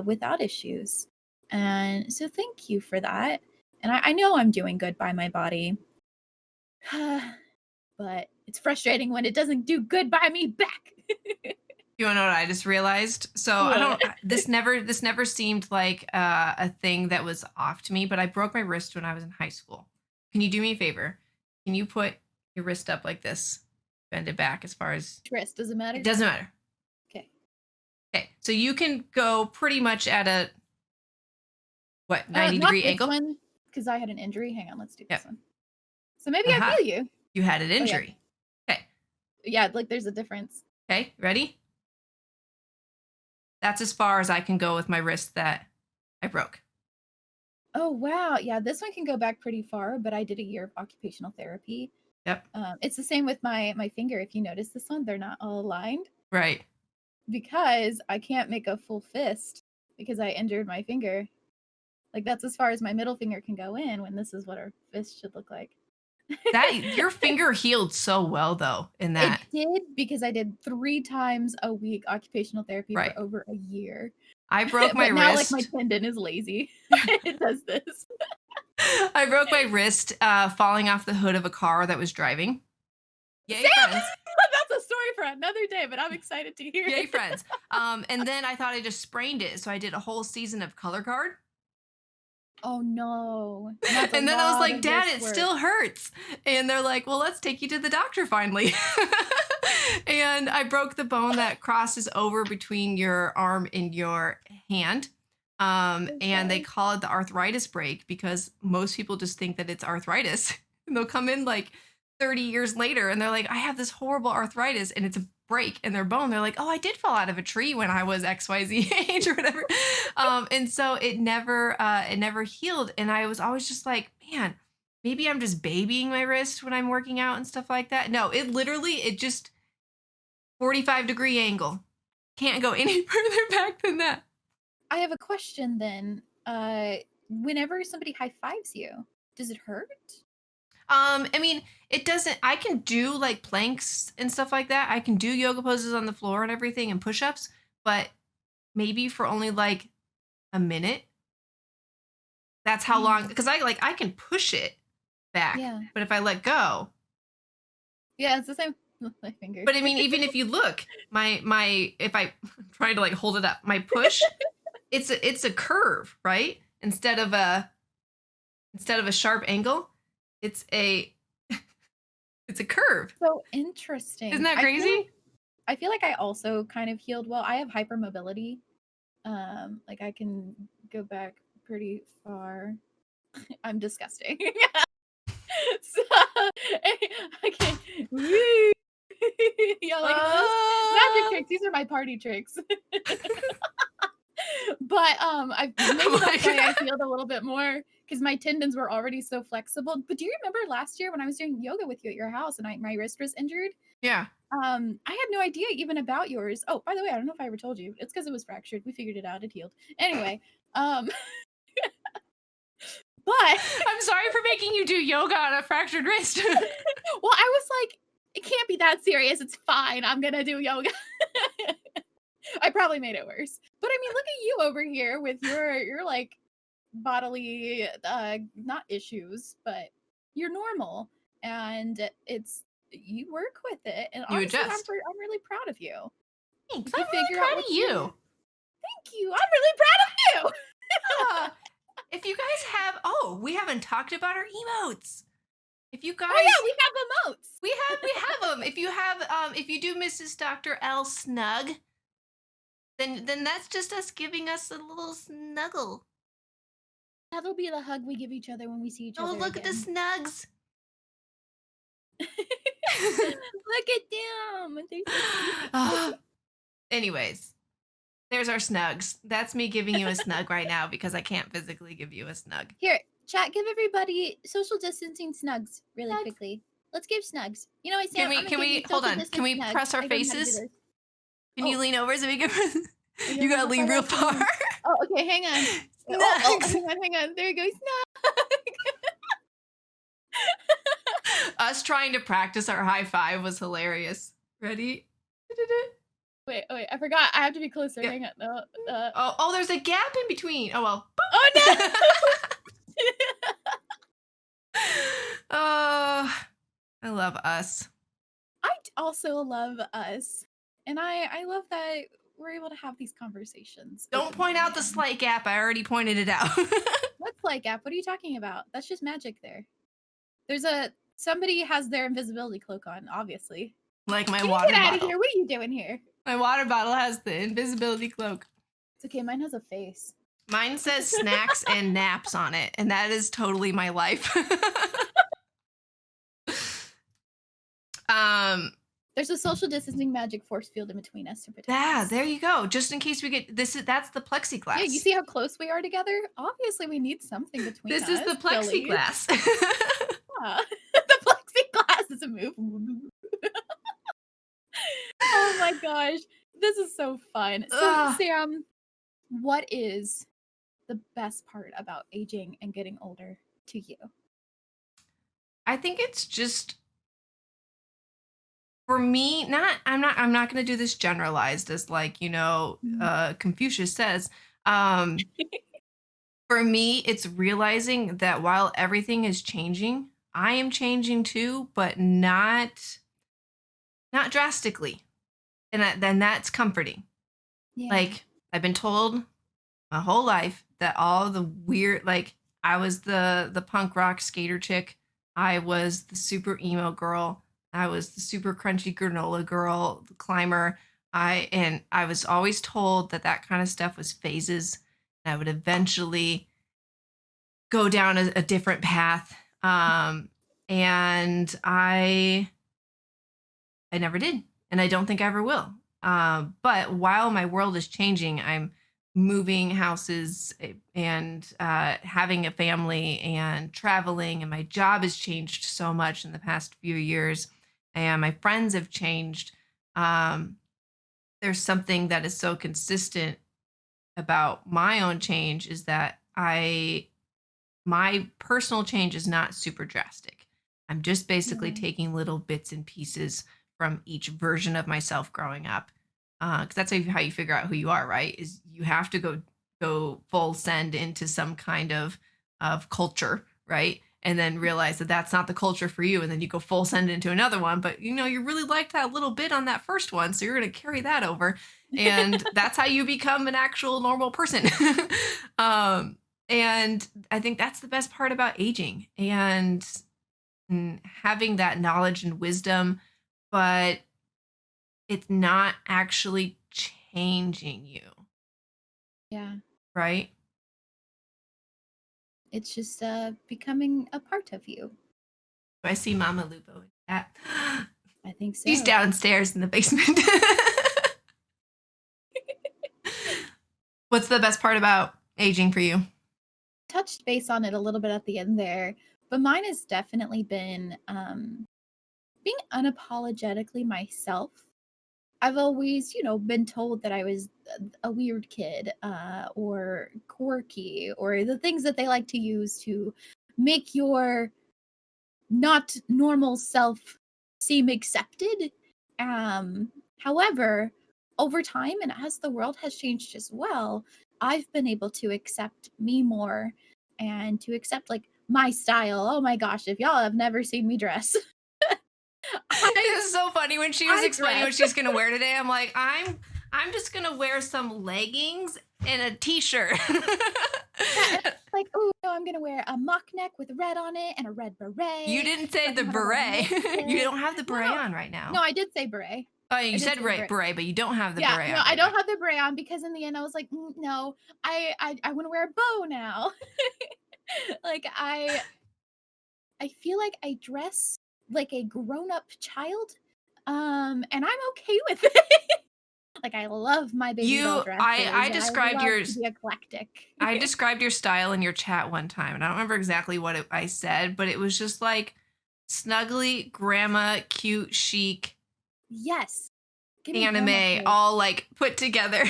[SPEAKER 2] without issues. And so thank you for that. And I know I'm doing good by my body. But it's frustrating when it doesn't do good by me back.
[SPEAKER 1] You wanna know what I just realized? So I
[SPEAKER 2] What?
[SPEAKER 1] don't. This never seemed like a thing that was off to me, but I broke my wrist when I was in high school. Can you do me a favor? Can you put your wrist up like this, bend it back as far as
[SPEAKER 2] Wrist, does it
[SPEAKER 1] it
[SPEAKER 2] matter?
[SPEAKER 1] doesn't matter.
[SPEAKER 2] Okay.
[SPEAKER 1] Okay, so you can go pretty much at a what, 90
[SPEAKER 2] Not
[SPEAKER 1] degree
[SPEAKER 2] this
[SPEAKER 1] angle.
[SPEAKER 2] one because I had an injury. Hang on, let's do
[SPEAKER 1] Yep.
[SPEAKER 2] this one. So maybe I
[SPEAKER 1] Aha.
[SPEAKER 2] feel you.
[SPEAKER 1] You had an
[SPEAKER 2] Oh yeah,
[SPEAKER 1] injury. Okay.
[SPEAKER 2] yeah. Like there's a difference.
[SPEAKER 1] Okay. Ready? That's as far as I can go with my wrist that I broke.
[SPEAKER 2] Oh wow, yeah. This one can go back pretty far, but I did a year of occupational therapy,
[SPEAKER 1] Yep.
[SPEAKER 2] It's the same with my finger. If you notice this one, they're not all aligned
[SPEAKER 1] Right.
[SPEAKER 2] because I can't make a full fist because I injured my finger. Like that's as far as my middle finger can go in when this is what our fist should look like.
[SPEAKER 1] That your finger healed so well though in
[SPEAKER 2] It
[SPEAKER 1] that.
[SPEAKER 2] did because I did 3 times a week occupational therapy
[SPEAKER 1] Right.
[SPEAKER 2] for over a year.
[SPEAKER 1] I broke my
[SPEAKER 2] But now, like, my
[SPEAKER 1] wrist.
[SPEAKER 2] tendon is lazy. It does this.
[SPEAKER 1] I broke my wrist falling off the hood of a car that was driving. Yay,
[SPEAKER 2] Sam!
[SPEAKER 1] friends.
[SPEAKER 2] That's a story for another day, but I'm excited to hear
[SPEAKER 1] Yay,
[SPEAKER 2] it.
[SPEAKER 1] friends. And then I thought I just sprained it, so I did a whole season of color guard.
[SPEAKER 2] Oh, no. That's a
[SPEAKER 1] And then I was
[SPEAKER 2] lot
[SPEAKER 1] like,
[SPEAKER 2] of
[SPEAKER 1] Dad,
[SPEAKER 2] wrist
[SPEAKER 1] it
[SPEAKER 2] work.
[SPEAKER 1] still hurts. And they're like, well, let's take you to the doctor finally. And I broke the bone that crosses over between your arm and your hand. And they
[SPEAKER 2] Okay.
[SPEAKER 1] call it the arthritis break because most people just think that it's arthritis. And they'll come in like 30 years later and they're like, I have this horrible arthritis and it's a break in their bone. They're like, oh, I did fall out of a tree when I was XYZ age or whatever. And so it never healed. And I was always just like, man, maybe I'm just babying my wrist when I'm working out and stuff like that. No, it just 45-degree angle. Can't go any further back than that.
[SPEAKER 2] I have a question then. Whenever somebody high fives you, does it hurt?
[SPEAKER 1] I mean, it doesn't. I can do like planks and stuff like that. I can do yoga poses on the floor and everything and push-ups, but maybe for only like a minute. That's how long, because I can push it back,
[SPEAKER 2] Yeah.
[SPEAKER 1] but if I let go,
[SPEAKER 2] Yeah, it's the same with my finger.
[SPEAKER 1] but I mean, even if you look, if I try to like hold it up, my push, it's a curve, right? Instead of a sharp angle, it's a curve.
[SPEAKER 2] So interesting.
[SPEAKER 1] Isn't that
[SPEAKER 2] I feel
[SPEAKER 1] crazy?
[SPEAKER 2] like I feel like I also kind of healed well. I have hypermobility. Like I can go back pretty far. I'm disgusting. So, okay. Woo. Yeah, like magic tricks. These are my party tricks. But I maybe that's why I healed a little bit more because my tendons were already so flexible. But do you remember last year when I was doing yoga with you at your house and my wrist was injured?
[SPEAKER 1] Yeah.
[SPEAKER 2] I had no idea even about yours. Oh, by the way, I don't know if I ever told you. It's because it was fractured. We figured it out. It healed. Anyway, but
[SPEAKER 1] I'm sorry for making you do yoga on a fractured wrist.
[SPEAKER 2] well, I was like, it can't be that serious. It's fine. I'm gonna do yoga. I probably made it worse. But I mean, look at you over here with your like bodily not issues, but you're normal and it's you work with it. And
[SPEAKER 1] You
[SPEAKER 2] honestly,
[SPEAKER 1] adjust.
[SPEAKER 2] I'm really proud of you.
[SPEAKER 1] Thanks.
[SPEAKER 2] You
[SPEAKER 1] I'm really
[SPEAKER 2] figure out
[SPEAKER 1] proud
[SPEAKER 2] what
[SPEAKER 1] of
[SPEAKER 2] to
[SPEAKER 1] you.
[SPEAKER 2] do. Thank you. I'm really proud of you.
[SPEAKER 1] If you guys have, we haven't talked about our emotes. If you guys,
[SPEAKER 2] Oh yeah, we have emotes.
[SPEAKER 1] we have them. If you do Mrs. Dr. L snug, then that's just us giving us a little snuggle.
[SPEAKER 2] That'll be the hug we give each other when we see each other.
[SPEAKER 1] Oh, look at the snugs.
[SPEAKER 2] Look at them. They're so cute.
[SPEAKER 1] Anyways, there's our snugs. That's me giving you a snug right now because I can't physically give you a snug.
[SPEAKER 2] Here, chat, give everybody social distancing snugs really
[SPEAKER 1] Snugs.
[SPEAKER 2] quickly. Let's give snugs. You know what, Sam?
[SPEAKER 1] Can we hold on? Can we press our faces? Can you lean over so we can press? You gotta lean real far.
[SPEAKER 2] Oh, okay, hang on. Oh, hang on. There you go. Snug.
[SPEAKER 1] Us trying to practice our high five was hilarious. Ready?
[SPEAKER 2] Wait, I forgot. I have to be closer.
[SPEAKER 1] Yeah.
[SPEAKER 2] Hang on.
[SPEAKER 1] Oh, there's a gap in between. Oh well.
[SPEAKER 2] Oh no.
[SPEAKER 1] I love us.
[SPEAKER 2] I also love us. And I love that we're able to have these conversations.
[SPEAKER 1] Don't point out the slight gap. I already pointed it out.
[SPEAKER 2] What slight gap? What are you talking about? That's just magic there. Somebody has their invisibility cloak on, obviously.
[SPEAKER 1] Like my
[SPEAKER 2] Get
[SPEAKER 1] water
[SPEAKER 2] out
[SPEAKER 1] bottle.
[SPEAKER 2] of here. What are you doing here?
[SPEAKER 1] My water bottle has the invisibility cloak.
[SPEAKER 2] It's okay. Mine has a face.
[SPEAKER 1] Mine says snacks and naps on it, and that is totally my life.
[SPEAKER 2] There's a social distancing magic force field in between us to protect us.
[SPEAKER 1] There you go. Just in case we get that's the plexiglass.
[SPEAKER 2] Yeah, you see how close we are together? Obviously, we need something between us.
[SPEAKER 1] This is the
[SPEAKER 2] silly.
[SPEAKER 1] plexiglass.
[SPEAKER 2] Yeah. The plexiglass is my gosh. This is so fun. So,
[SPEAKER 1] Ugh.
[SPEAKER 2] Sam, what is the best part about aging and getting older to you?
[SPEAKER 1] I think it's just for me, I'm not gonna do this generalized as like,
[SPEAKER 2] Mhm.
[SPEAKER 1] Confucius says. Um, for me, it's realizing that while everything is changing, I am changing too, but not drastically. And then that's comforting.
[SPEAKER 2] Yeah.
[SPEAKER 1] Like I've been told my whole life that all the weird like I was the punk rock skater chick. I was the super emo girl. I was the super crunchy granola girl, the climber. I was always told that that kind of stuff was phases. And I would eventually go down a different path. And I never did, and I don't think I ever will. But while my world is changing, I'm moving houses and having a family and traveling, and my job has changed so much in the past few years, and my friends have changed. Um, there's something that is so consistent about my own change is that my personal change is not super drastic. I'm just basically
[SPEAKER 2] Yeah.
[SPEAKER 1] taking little bits and pieces from each version of myself growing up. Because that's how you figure out who you are, right? Is you have to go full send into some kind of culture, right? And then realize that that's not the culture for you, and then you go full send into another one. But you really liked that little bit on that first one, so you're going to carry that over, and that's how you become an actual normal person. um, and I think that's the best part about aging and having that knowledge and wisdom, but it's not actually changing you,
[SPEAKER 2] Yeah.
[SPEAKER 1] right?
[SPEAKER 2] It's just becoming a part of you.
[SPEAKER 1] Do I see Mama Lupo in chat?
[SPEAKER 2] I think
[SPEAKER 1] She's
[SPEAKER 2] so.
[SPEAKER 1] downstairs in the basement. What's the best part about aging for you?
[SPEAKER 2] Touched base on it a little bit at the end there, but mine has definitely been being unapologetically myself. I've always, been told that I was a weird kid, or quirky, or the things that they like to use to make your not normal self seem accepted. However, over time and as the world has changed as well, I've been able to accept me more and to accept like my style. Oh my gosh, if y'all have never seen me dress, I
[SPEAKER 1] This is so funny. When she was
[SPEAKER 2] I
[SPEAKER 1] explaining
[SPEAKER 2] dress.
[SPEAKER 1] what she's gonna wear today, I'm like, I'm just gonna wear some leggings and a t-shirt.
[SPEAKER 2] Yeah, and like, oh no, I'm gonna wear a mock neck with red on it and a red
[SPEAKER 1] You
[SPEAKER 2] beret.
[SPEAKER 1] didn't
[SPEAKER 2] So
[SPEAKER 1] say
[SPEAKER 2] I
[SPEAKER 1] the
[SPEAKER 2] can have a red
[SPEAKER 1] beret. You
[SPEAKER 2] nightstick.
[SPEAKER 1] don't have the
[SPEAKER 2] No,
[SPEAKER 1] beret
[SPEAKER 2] no,
[SPEAKER 1] on right
[SPEAKER 2] no,
[SPEAKER 1] now.
[SPEAKER 2] I did say beret.
[SPEAKER 1] Oh,
[SPEAKER 2] I
[SPEAKER 1] you
[SPEAKER 2] did
[SPEAKER 1] said
[SPEAKER 2] say beret.
[SPEAKER 1] beret, but you don't have the
[SPEAKER 2] Yeah,
[SPEAKER 1] beret
[SPEAKER 2] no,
[SPEAKER 1] on
[SPEAKER 2] I
[SPEAKER 1] right now.
[SPEAKER 2] don't have the beret on because in the end I was like, no, I want to wear a bow now. Like I feel like I dress like a grown-up child, and I'm okay with it. Like I love my baby doll
[SPEAKER 1] You
[SPEAKER 2] dresses,
[SPEAKER 1] I
[SPEAKER 2] and I
[SPEAKER 1] described
[SPEAKER 2] love
[SPEAKER 1] your
[SPEAKER 2] to be eclectic.
[SPEAKER 1] I described your style in your chat one time, and I don't remember exactly what I said, but it was just like snuggly, grandma, cute, chic,
[SPEAKER 2] Yes, give me grandma
[SPEAKER 1] anime,
[SPEAKER 2] clothes.
[SPEAKER 1] all like put together,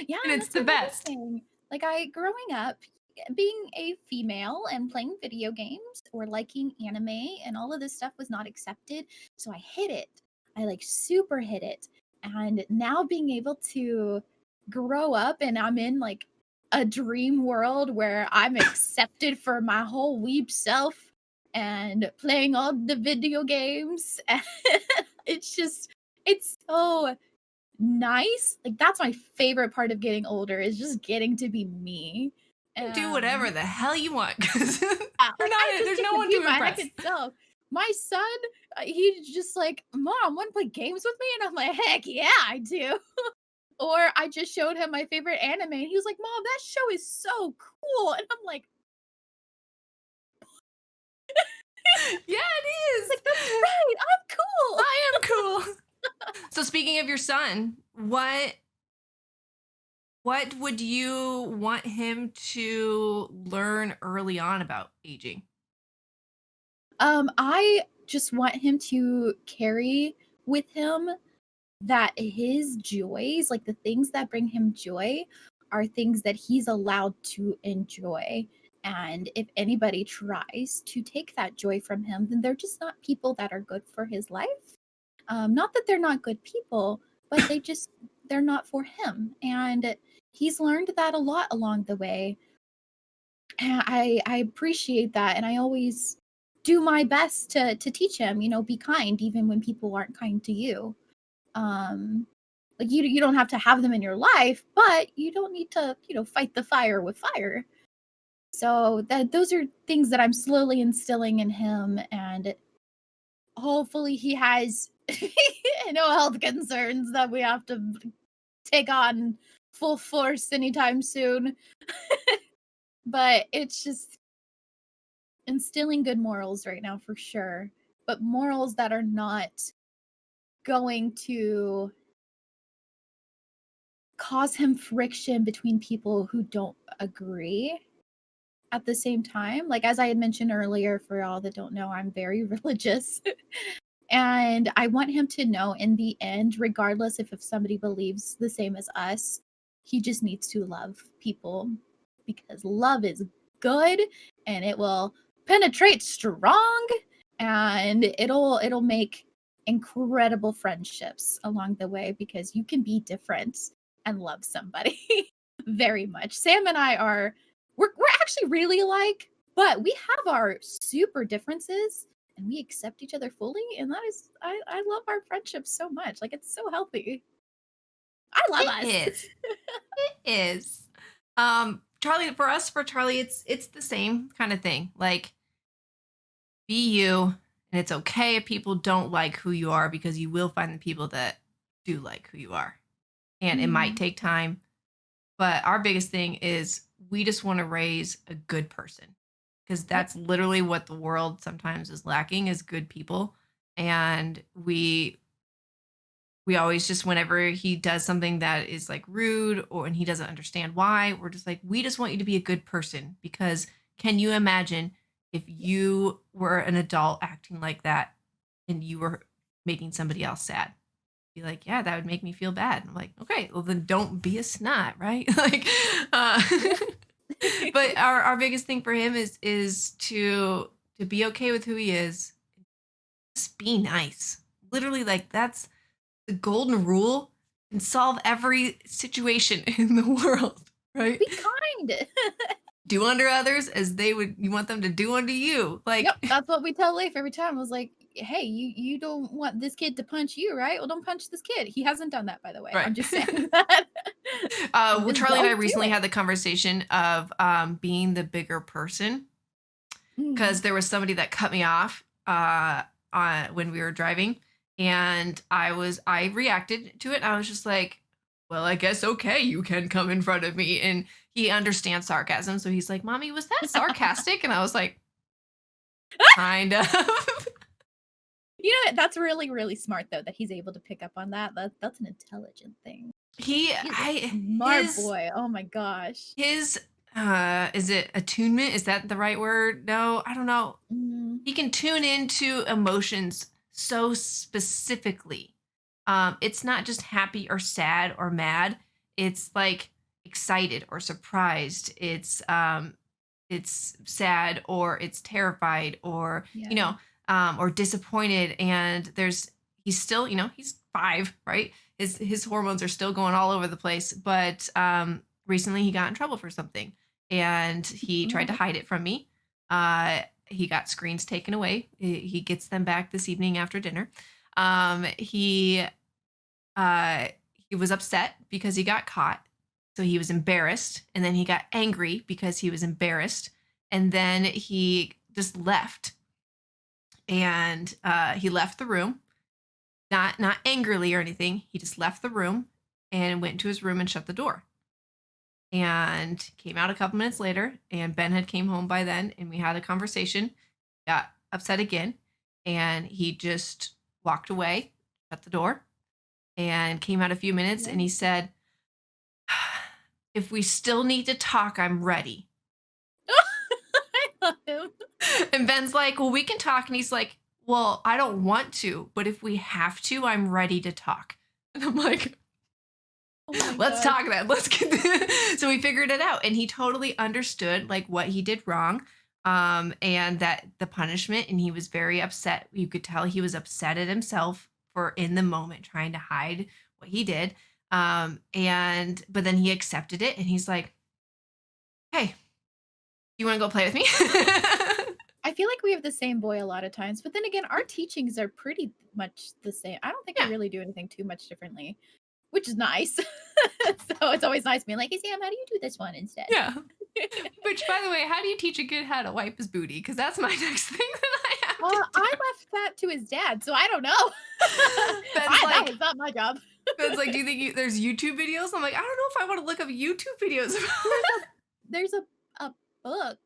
[SPEAKER 2] Yeah,
[SPEAKER 1] and
[SPEAKER 2] and
[SPEAKER 1] it's
[SPEAKER 2] that's
[SPEAKER 1] the
[SPEAKER 2] another
[SPEAKER 1] best.
[SPEAKER 2] thing. Like I growing up, being a female and playing video games or liking anime and all of this stuff was not accepted. So I hid it. I like super hid it. And now being able to grow up and I'm in like a dream world where I'm accepted for my whole weeb self and playing all the video games. It's just it's so nice. Like that's my favorite part of getting older is just getting to be me.
[SPEAKER 1] You can do whatever the hell you want because
[SPEAKER 2] Like I just
[SPEAKER 1] there's
[SPEAKER 2] get
[SPEAKER 1] no
[SPEAKER 2] to
[SPEAKER 1] one
[SPEAKER 2] be
[SPEAKER 1] to
[SPEAKER 2] my
[SPEAKER 1] impress.
[SPEAKER 2] heckin' self. My son, he's just like, "Mom, want to play games with me?" And I'm like, "Heck yeah, I do." Or I just showed him my favorite anime, and he was like, "Mom, that show is so cool." And I'm like,
[SPEAKER 1] Yeah, it is.
[SPEAKER 2] "That's right, I'm cool."
[SPEAKER 1] I am cool. So speaking of your son, what would you want him to learn early on about aging?
[SPEAKER 2] I just want him to carry with him that his joys, like the things that bring him joy, are things that he's allowed to enjoy. And if anybody tries to take that joy from him, then they're just not people that are good for his life. Not that they're not good people, but they're not for him. And he's learned that a lot along the way. And I appreciate that. And I always do my best to teach him, be kind even when people aren't kind to you. Um, like you don't have to have them in your life, but you don't need to, fight the fire with fire. So that those are things that I'm slowly instilling in him, and hopefully he has no health concerns that we have to take on full force anytime soon. But it's just instilling good morals right now for sure, but morals that are not going to cause him friction between people who don't agree at the same time. Like, as I had mentioned earlier, for all that don't know, I'm very religious. And I want him to know in the end, regardless if somebody believes the same as us, he just needs to love people, because love is good and it will penetrate strong, and it'll make incredible friendships along the way, because you can be different and love somebody very much. Sam and I we're actually really alike, but we have our super differences and we accept each other fully, and that is I love our friendship so much. Like, it's so healthy. I love
[SPEAKER 1] It
[SPEAKER 2] us.
[SPEAKER 1] is. It is. Charlie, for Charlie, it's the same kind of thing. Like, be you, and it's okay if people don't like who you are, because you will find the people that do like who you are. And it might
[SPEAKER 2] Mhm.
[SPEAKER 1] take time, but our biggest thing is we just want to raise a good person, because
[SPEAKER 2] Yep.
[SPEAKER 1] that's literally what the world sometimes is lacking, is good people. And we always just, whenever he does something that is like rude, or and he doesn't understand why, we're just like, we just want you to be a good person, because can you imagine if you were an adult acting like that and you were making somebody else sad? Be like, yeah, that would make me feel bad. I'm like, okay, well then don't be a snot, right? Like, uh,
[SPEAKER 2] Yep.
[SPEAKER 1] but our biggest thing for him is to be okay with who he is. Just be nice. Literally, like, that's the golden rule, and solve every situation in the world, right?
[SPEAKER 2] Be kind.
[SPEAKER 1] Do unto others as you want them to do unto you.
[SPEAKER 2] Yep,
[SPEAKER 1] Like,
[SPEAKER 2] that's what we tell Leif every time. I was like, "Hey, you don't want this kid to punch you, right? Well, don't punch this kid. He hasn't done that, by the way.
[SPEAKER 1] right.
[SPEAKER 2] I'm just saying that.
[SPEAKER 1] Well,
[SPEAKER 2] Just
[SPEAKER 1] Charlie and I
[SPEAKER 2] don't do
[SPEAKER 1] recently
[SPEAKER 2] it."
[SPEAKER 1] had the conversation of being the bigger person,
[SPEAKER 2] Mm.
[SPEAKER 1] because there was somebody that cut me off when we were driving, and I reacted to it. I was just like, well, I guess, okay, you can come in front of me. And he understands sarcasm, so he's like, mommy, was that sarcastic? And I was like, kind of.
[SPEAKER 2] That's really, really smart though that he's able to pick up on that. That's an intelligent thing.
[SPEAKER 1] he
[SPEAKER 2] He's a
[SPEAKER 1] I
[SPEAKER 2] smart boy. Oh my gosh.
[SPEAKER 1] his is it attunement, is that the right word? No, I don't know.
[SPEAKER 2] Mm,
[SPEAKER 1] He can tune into emotions so specifically. It's not just happy or sad or mad. It's like excited or surprised. It's sad, or it's terrified, or
[SPEAKER 2] yeah.
[SPEAKER 1] or disappointed. And he's still, he's 5, right? His hormones are still going all over the place. But recently he got in trouble for something, and he tried to
[SPEAKER 2] Oh,
[SPEAKER 1] hide it from me. He got screens taken away. He gets them back this evening after dinner. Um, he uh, he was upset because he got caught, so he was embarrassed, and then he got angry because he was embarrassed, and then he just left. And he left the room, not angrily or anything. He just left the room and went into his room and shut the door. And came out a couple minutes later, and Ben had came home by then, and we had a conversation. Got upset again, and he just walked away, shut the door, and came out a few minutes,
[SPEAKER 2] yeah.
[SPEAKER 1] and he said, if we still need to talk, I'm ready.
[SPEAKER 2] I love him.
[SPEAKER 1] And Ben's like, well, we can talk. And he's like, well, I don't want to, but if we have to, I'm ready to talk. And I'm like,
[SPEAKER 2] Oh my
[SPEAKER 1] let's
[SPEAKER 2] gosh.
[SPEAKER 1] talk then. Let's get so we figured it out. And he totally understood like what he did wrong. And that the punishment, and he was very upset. You could tell he was upset at himself for in the moment trying to hide what he did. And but then he accepted it and he's like, hey, you want to go play with me?
[SPEAKER 2] I feel like we have the same boy a lot of times, but then again, our teachings are pretty much the same. I don't think we
[SPEAKER 1] Yeah.
[SPEAKER 2] really do anything too much differently, which is nice. So it's always nice being like, "Hey, Sam, how do you do this one instead?"
[SPEAKER 1] Yeah. Which, by the way, how do you teach a kid how to wipe his booty? Because that's my next thing that I have to do.
[SPEAKER 2] I left that to his dad, so I don't know.
[SPEAKER 1] Ben's
[SPEAKER 2] That
[SPEAKER 1] like,
[SPEAKER 2] was not my job.
[SPEAKER 1] Ben's like, do you think there's YouTube videos? I'm like, I don't know if I want to look up YouTube videos.
[SPEAKER 2] There's a book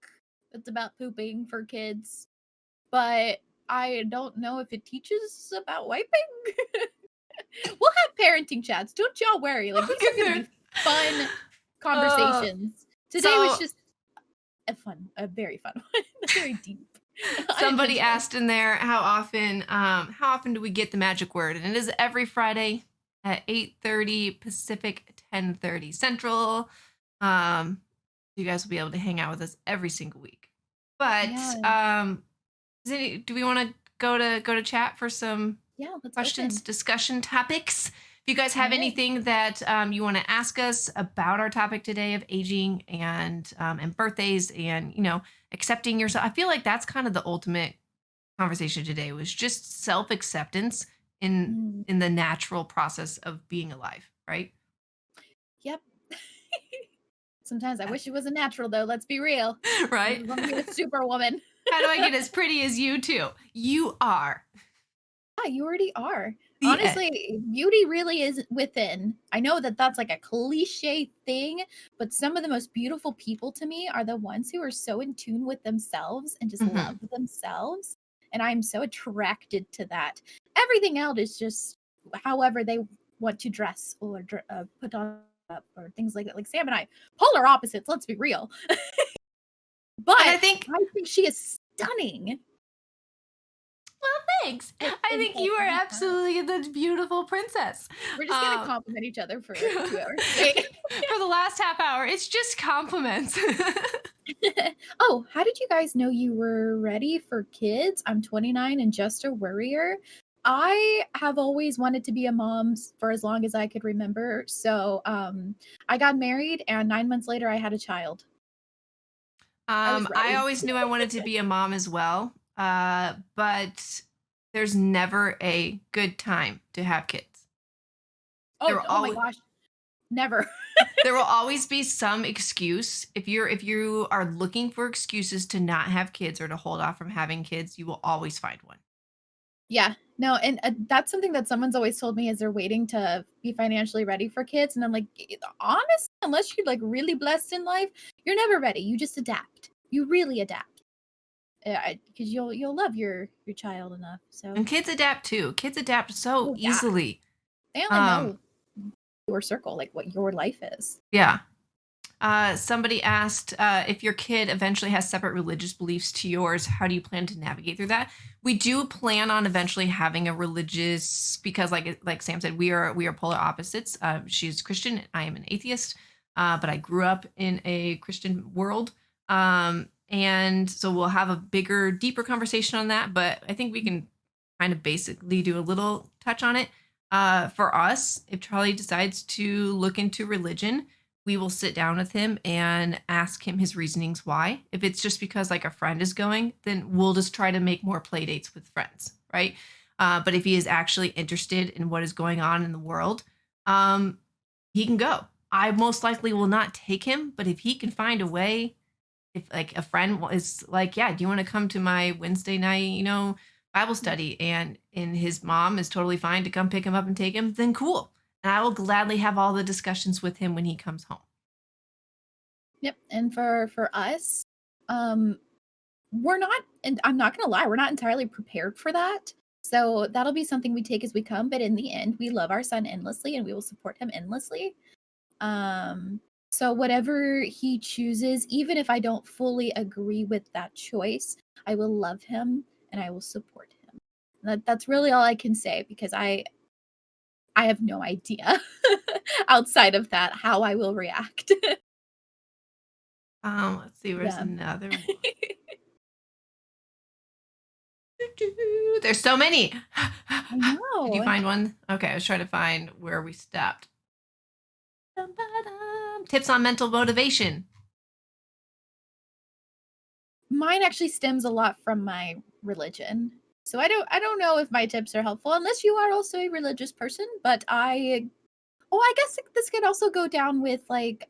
[SPEAKER 2] that's about pooping for kids, but I don't know if it teaches about wiping. We'll have parenting chats. Don't y'all worry. Like these are gonna be fun
[SPEAKER 1] Uh,
[SPEAKER 2] conversations. Today was
[SPEAKER 1] so
[SPEAKER 2] just a very fun one. Very deep.
[SPEAKER 1] somebody
[SPEAKER 2] Unintentional.
[SPEAKER 1] asked in there how often do we get the magic word? And it is every Friday at 8:30 Pacific, 10:30 Central. You guys will be able to hang out with us every single week. But
[SPEAKER 2] Yeah.
[SPEAKER 1] do we want to go to chat for some
[SPEAKER 2] Yeah, let's
[SPEAKER 1] questions,
[SPEAKER 2] open.
[SPEAKER 1] discussion topics? If you guys
[SPEAKER 2] All
[SPEAKER 1] have
[SPEAKER 2] right.
[SPEAKER 1] anything that you want to ask us about our topic today of aging and birthdays and accepting yourself, I feel like that's kind of the ultimate conversation today was just self acceptance in
[SPEAKER 2] Mm,
[SPEAKER 1] in the natural process of being alive, right?
[SPEAKER 2] yep. Sometimes I wish it was a natural though. Let's be real. I
[SPEAKER 1] Right?
[SPEAKER 2] just want to be a superwoman.
[SPEAKER 1] How do I get as pretty as you too? You are
[SPEAKER 2] Yeah, you already are.
[SPEAKER 1] the end.
[SPEAKER 2] Honestly, beauty really is within. I know that that's like a cliche thing, but some of the most beautiful people to me are the ones who are so in tune with themselves and just love
[SPEAKER 1] Mhm.
[SPEAKER 2] themselves. And I'm so attracted to that. Everything else is just however they want to dress or put on up or things like that. Like Sam and I, polar opposites, let's be real. But
[SPEAKER 1] And I think
[SPEAKER 2] I think she is stunning.
[SPEAKER 1] thanks.
[SPEAKER 2] With
[SPEAKER 1] I think you are
[SPEAKER 2] intent.
[SPEAKER 1] absolutely the beautiful princess.
[SPEAKER 2] We're just gonna
[SPEAKER 1] Um,
[SPEAKER 2] compliment each other for 2 hours straight.
[SPEAKER 1] for the last half hour, it's just compliments.
[SPEAKER 2] Oh, how did you guys know you were ready for kids? I'm 29 and just a worrier. I have always wanted to be a mom for as long as I could remember. So, I got married and 9 months later I had a child. I was
[SPEAKER 1] I
[SPEAKER 2] ready.
[SPEAKER 1] always knew I wanted to be a mom as well, but there's never a good time to have kids. There
[SPEAKER 2] Oh,
[SPEAKER 1] will
[SPEAKER 2] oh my
[SPEAKER 1] always
[SPEAKER 2] gosh, never.
[SPEAKER 1] there will always be some excuse. If you are looking for excuses to not have kids or to hold off from having kids, you will always find one.
[SPEAKER 2] Yeah. No, and, that's something that someone's always told me is they're waiting to be financially ready for kids, and I'm like, honestly, unless you're, like, really blessed in life, you're never ready, you just adapt. You really adapt. Because you'll love your child enough, so
[SPEAKER 1] And kids adapt too. Kids adapt so
[SPEAKER 2] oh, yeah.
[SPEAKER 1] easily.
[SPEAKER 2] They only
[SPEAKER 1] Um,
[SPEAKER 2] know your circle, like, what your life is.
[SPEAKER 1] yeah. Somebody asked if your kid eventually has separate religious beliefs to yours, how do you plan to navigate through that? We do plan on eventually having a religious because, like Sam said, we are polar opposites. She's Christian, I am an atheist, but I grew up in a Christian world, and so we'll have a bigger, deeper conversation on that. But I think we can kind of basically do a little touch on it. For us, if Charlie decides to look into religion, we will sit down with him and ask him his reasonings why. If it's just because like a friend is going, then we'll just try to make more play dates with friends, right? But if he is actually interested in what is going on in the world, um, he can go. I most likely will not take him, but if he can find a way, if like a friend is like, yeah, do you want to come to my Wednesday night, Bible study, and his mom is totally fine to come pick him up and take him, then cool. And I will gladly have all the discussions with him when he comes home.
[SPEAKER 2] Yep, and for us, um, we're not and I'm not gonna lie, we're not entirely prepared for that. So, that'll be something we take as we come, but in the end, we love our son endlessly, and we will support him endlessly. Um, so whatever he chooses, even if I don't fully agree with that choice, I will love him and I will support him. That's really all I can say because I have no idea outside of that how I will react.
[SPEAKER 1] Let's see, where's
[SPEAKER 2] Yeah.
[SPEAKER 1] another one? There's so many.
[SPEAKER 2] I
[SPEAKER 1] Did you
[SPEAKER 2] know.
[SPEAKER 1] find one? Okay, I was trying to find where we stopped. Tips on mental motivation.
[SPEAKER 2] Mine actually stems a lot from my religion. So I don't know if my tips are helpful unless you are also a religious person, but I guess this could also go down with like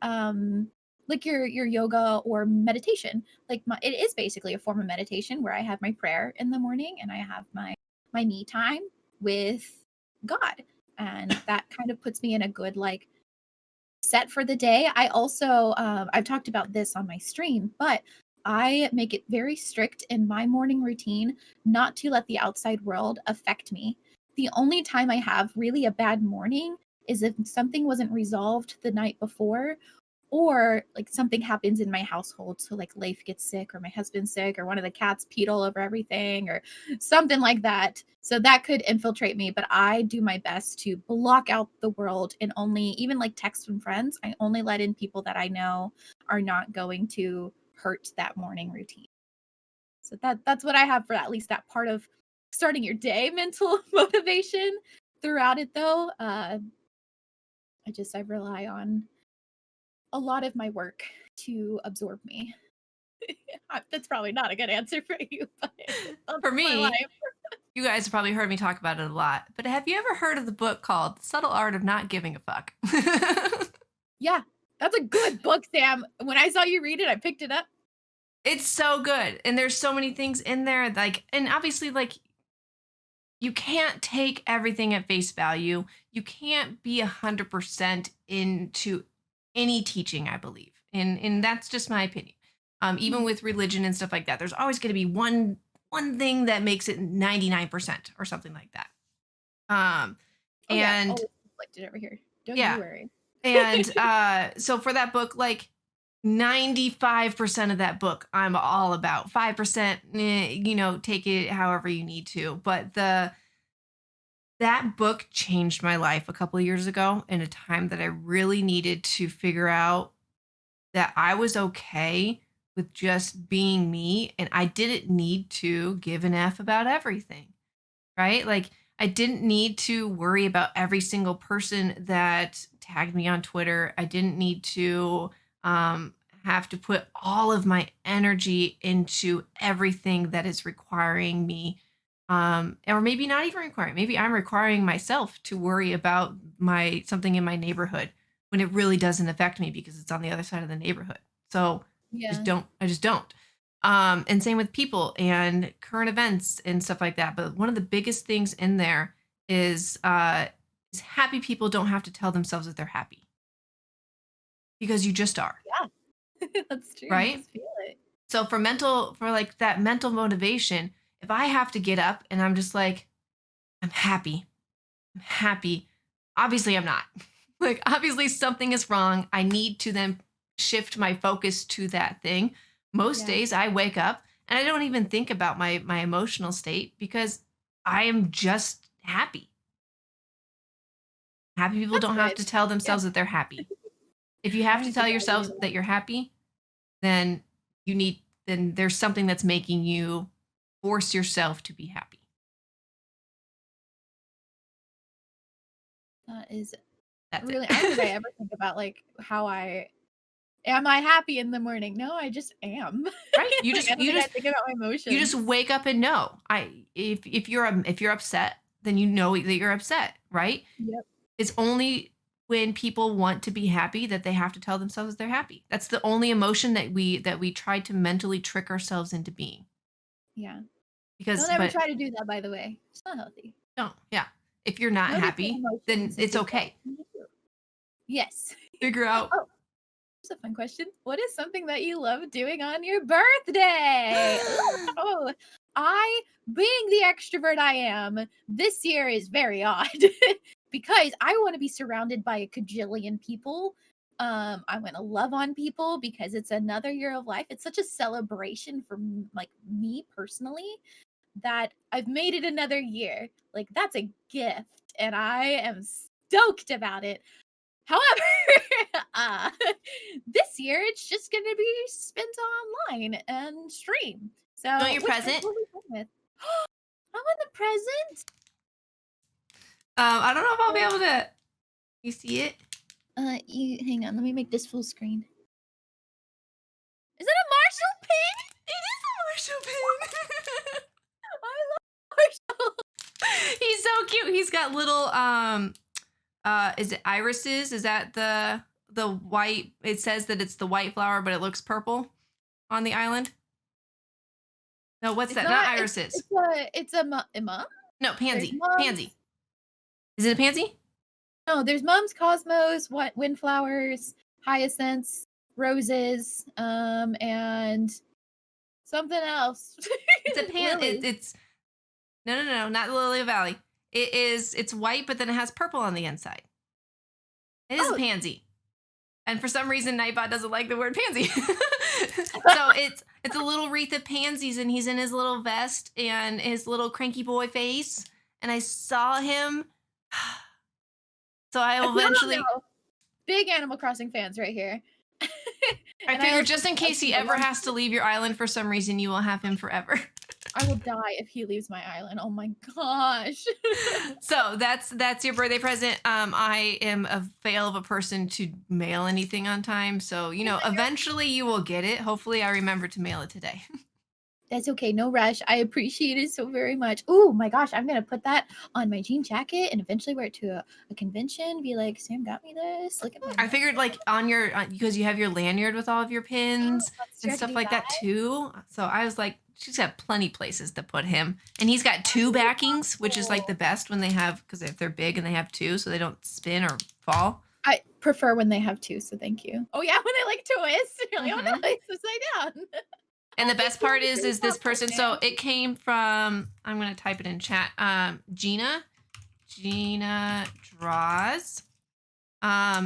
[SPEAKER 2] your yoga or meditation. Like it is basically a form of meditation where I have my prayer in the morning and I have my me time with God. And that kind of puts me in a good like set for the day. I also I've talked about this on my stream, but I make it very strict in my morning routine not to let the outside world affect me. The only time I have really a bad morning is if something wasn't resolved the night before or like something happens in my household. So like Leif gets sick or my husband's sick or one of the cats peed all over everything or something like that. So that could infiltrate me, but I do my best to block out the world and only even like text from friends. I only let in people that I know are not going to hurt that morning routine. So that's what I have for at least that part of starting your day mental motivation. Throughout it though, I rely on a lot of my work to absorb me. That's probably not a good answer for you, but that's
[SPEAKER 1] For
[SPEAKER 2] my life.
[SPEAKER 1] me, you guys have probably heard me talk about it a lot, but have you ever heard of the book called The Subtle Art of Not Giving a Fuck?
[SPEAKER 2] Yeah, that's a good book, Sam. When I saw you read it, I picked it up.
[SPEAKER 1] It's so good. And there's so many things in there like and obviously like you can't take everything at face value. You can't be 100% into any teaching, I believe. And that's just my opinion. Even
[SPEAKER 2] Mhm.
[SPEAKER 1] with religion and stuff like that, there's always going to be one thing that makes it 99% or something like that. Um
[SPEAKER 2] Oh yeah,
[SPEAKER 1] and
[SPEAKER 2] always conflicted over here. Don't you
[SPEAKER 1] yeah.
[SPEAKER 2] worry.
[SPEAKER 1] And so for that book, like 95% of that book, I'm all about. 5%, take it however you need to. But that book changed my life a couple of years ago in a time that I really needed to figure out that I was okay with just being me and I didn't need to give an F about everything, right? Like I didn't need to worry about every single person that tagged me on Twitter. I didn't need to um, have to put all of my energy into everything that is requiring me. Or maybe not even requiring. Maybe I'm requiring myself to worry about my something in my neighborhood when it really doesn't affect me because it's on the other side of the neighborhood. So just
[SPEAKER 2] Yeah,
[SPEAKER 1] don't. I just don't. And same with people and current events and stuff like that. But one of the biggest things in there is happy people don't have to tell themselves that they're happy because you just are,
[SPEAKER 2] yeah. That's true. You
[SPEAKER 1] right?
[SPEAKER 2] just feel it.
[SPEAKER 1] So for like that mental motivation, if I have to get up and I'm just like, I'm happy, I'm happy, obviously I'm not. Like obviously something is wrong. I need to then shift my focus to that thing. Most
[SPEAKER 2] Yeah,
[SPEAKER 1] days I wake up and I don't even think about my emotional state because I am just happy. Happy people
[SPEAKER 2] that's
[SPEAKER 1] don't have
[SPEAKER 2] good.
[SPEAKER 1] to tell
[SPEAKER 2] Yeah,
[SPEAKER 1] themselves that they're happy. If you
[SPEAKER 2] I
[SPEAKER 1] have
[SPEAKER 2] need
[SPEAKER 1] to
[SPEAKER 2] to
[SPEAKER 1] tell
[SPEAKER 2] figure out how to
[SPEAKER 1] yourselves
[SPEAKER 2] do that.
[SPEAKER 1] that you're happy, then then there's something that's making you force yourself to be happy.
[SPEAKER 2] That is
[SPEAKER 1] That's
[SPEAKER 2] really. I don't think I
[SPEAKER 1] it.
[SPEAKER 2] ever think about like how I am. I happy in the morning? No, I just am.
[SPEAKER 1] Right? You
[SPEAKER 2] Like I
[SPEAKER 1] just
[SPEAKER 2] don't
[SPEAKER 1] you
[SPEAKER 2] think I
[SPEAKER 1] just
[SPEAKER 2] think about my
[SPEAKER 1] you just
[SPEAKER 2] emotions.
[SPEAKER 1] wake up and know. If you're upset, then you know that you're upset, right?
[SPEAKER 2] Yep.
[SPEAKER 1] It's only when people want to be happy that they have to tell themselves they're happy. That's the only emotion that we try to mentally trick ourselves into being.
[SPEAKER 2] Yeah.
[SPEAKER 1] Because
[SPEAKER 2] Don't ever
[SPEAKER 1] but
[SPEAKER 2] try to do that. By the way, it's not healthy.
[SPEAKER 1] no, yeah. If you're not
[SPEAKER 2] Know different
[SPEAKER 1] happy, then
[SPEAKER 2] emotions and
[SPEAKER 1] it's
[SPEAKER 2] figure out
[SPEAKER 1] okay.
[SPEAKER 2] what you do. Yes.
[SPEAKER 1] Figure out
[SPEAKER 2] Oh, here's a fun question. What is something that you love doing on your birthday? Oh, being the extrovert I am, this year is very odd because I want to be surrounded by a cajillion people. I want to love on people because it's another year of life. It's such a celebration for like me personally that I've made it another year. Like that's a gift, and I am stoked about it. However, uh, this year it's just going to be spent online and stream.
[SPEAKER 1] You want
[SPEAKER 2] So,
[SPEAKER 1] your
[SPEAKER 2] which I'm
[SPEAKER 1] present?
[SPEAKER 2] totally fine with. I want the present.
[SPEAKER 1] I don't know if I'll be able to. You see it?
[SPEAKER 2] You hang on. Let me make this full screen. Is it a Marshall pin?
[SPEAKER 1] It is a Marshall pin.
[SPEAKER 2] I love Marshall.
[SPEAKER 1] He's so cute. He's got little is it irises? Is that the white? It says that it's the white flower, but it looks purple on the island. No, what's that? Not irises.
[SPEAKER 2] It's a mum.
[SPEAKER 1] No, pansy.
[SPEAKER 2] There's mums.
[SPEAKER 1] Pansy. Is it a pansy?
[SPEAKER 2] No, there's mums, cosmos, windflowers, hyacinths, roses, and something else.
[SPEAKER 1] It's a
[SPEAKER 2] Lilies.
[SPEAKER 1] it's no, not Lily Valley. It's white, but then it has purple on the inside. It is a pansy. And for some reason, Nightbot doesn't like the word pansy. So it's a little wreath of pansies, and he's in his little vest and his little cranky boy face. And I saw him. So I will eventually.
[SPEAKER 2] Big Animal Crossing fans right here.
[SPEAKER 1] I figured just in case he ever has to leave your island for some reason, you will have him forever.
[SPEAKER 2] I will die if he leaves my island. Oh my gosh.
[SPEAKER 1] So that's your birthday present. I am a fail of a person to mail anything on time. So, eventually you will get it. Hopefully I remember to mail it today.
[SPEAKER 2] That's okay. No rush. I appreciate it so very much. Oh my gosh. I'm going to put that on my jean jacket and eventually wear it to a convention. Be like, Sam got me this. Look at my.
[SPEAKER 1] I figured like on your, because you have your lanyard with all of your pins and stuff like that too. So I was like, she's got plenty places to put him. And he's got two backings, which is like the best when they have, because if they're big and they have two, so they don't spin or fall.
[SPEAKER 2] I prefer when they have two, so thank you. Oh yeah, when they like twist. You're like, oh no, it's upside down.
[SPEAKER 1] And the best part is this person. So it came from, I'm going to type it in chat. Gina Draws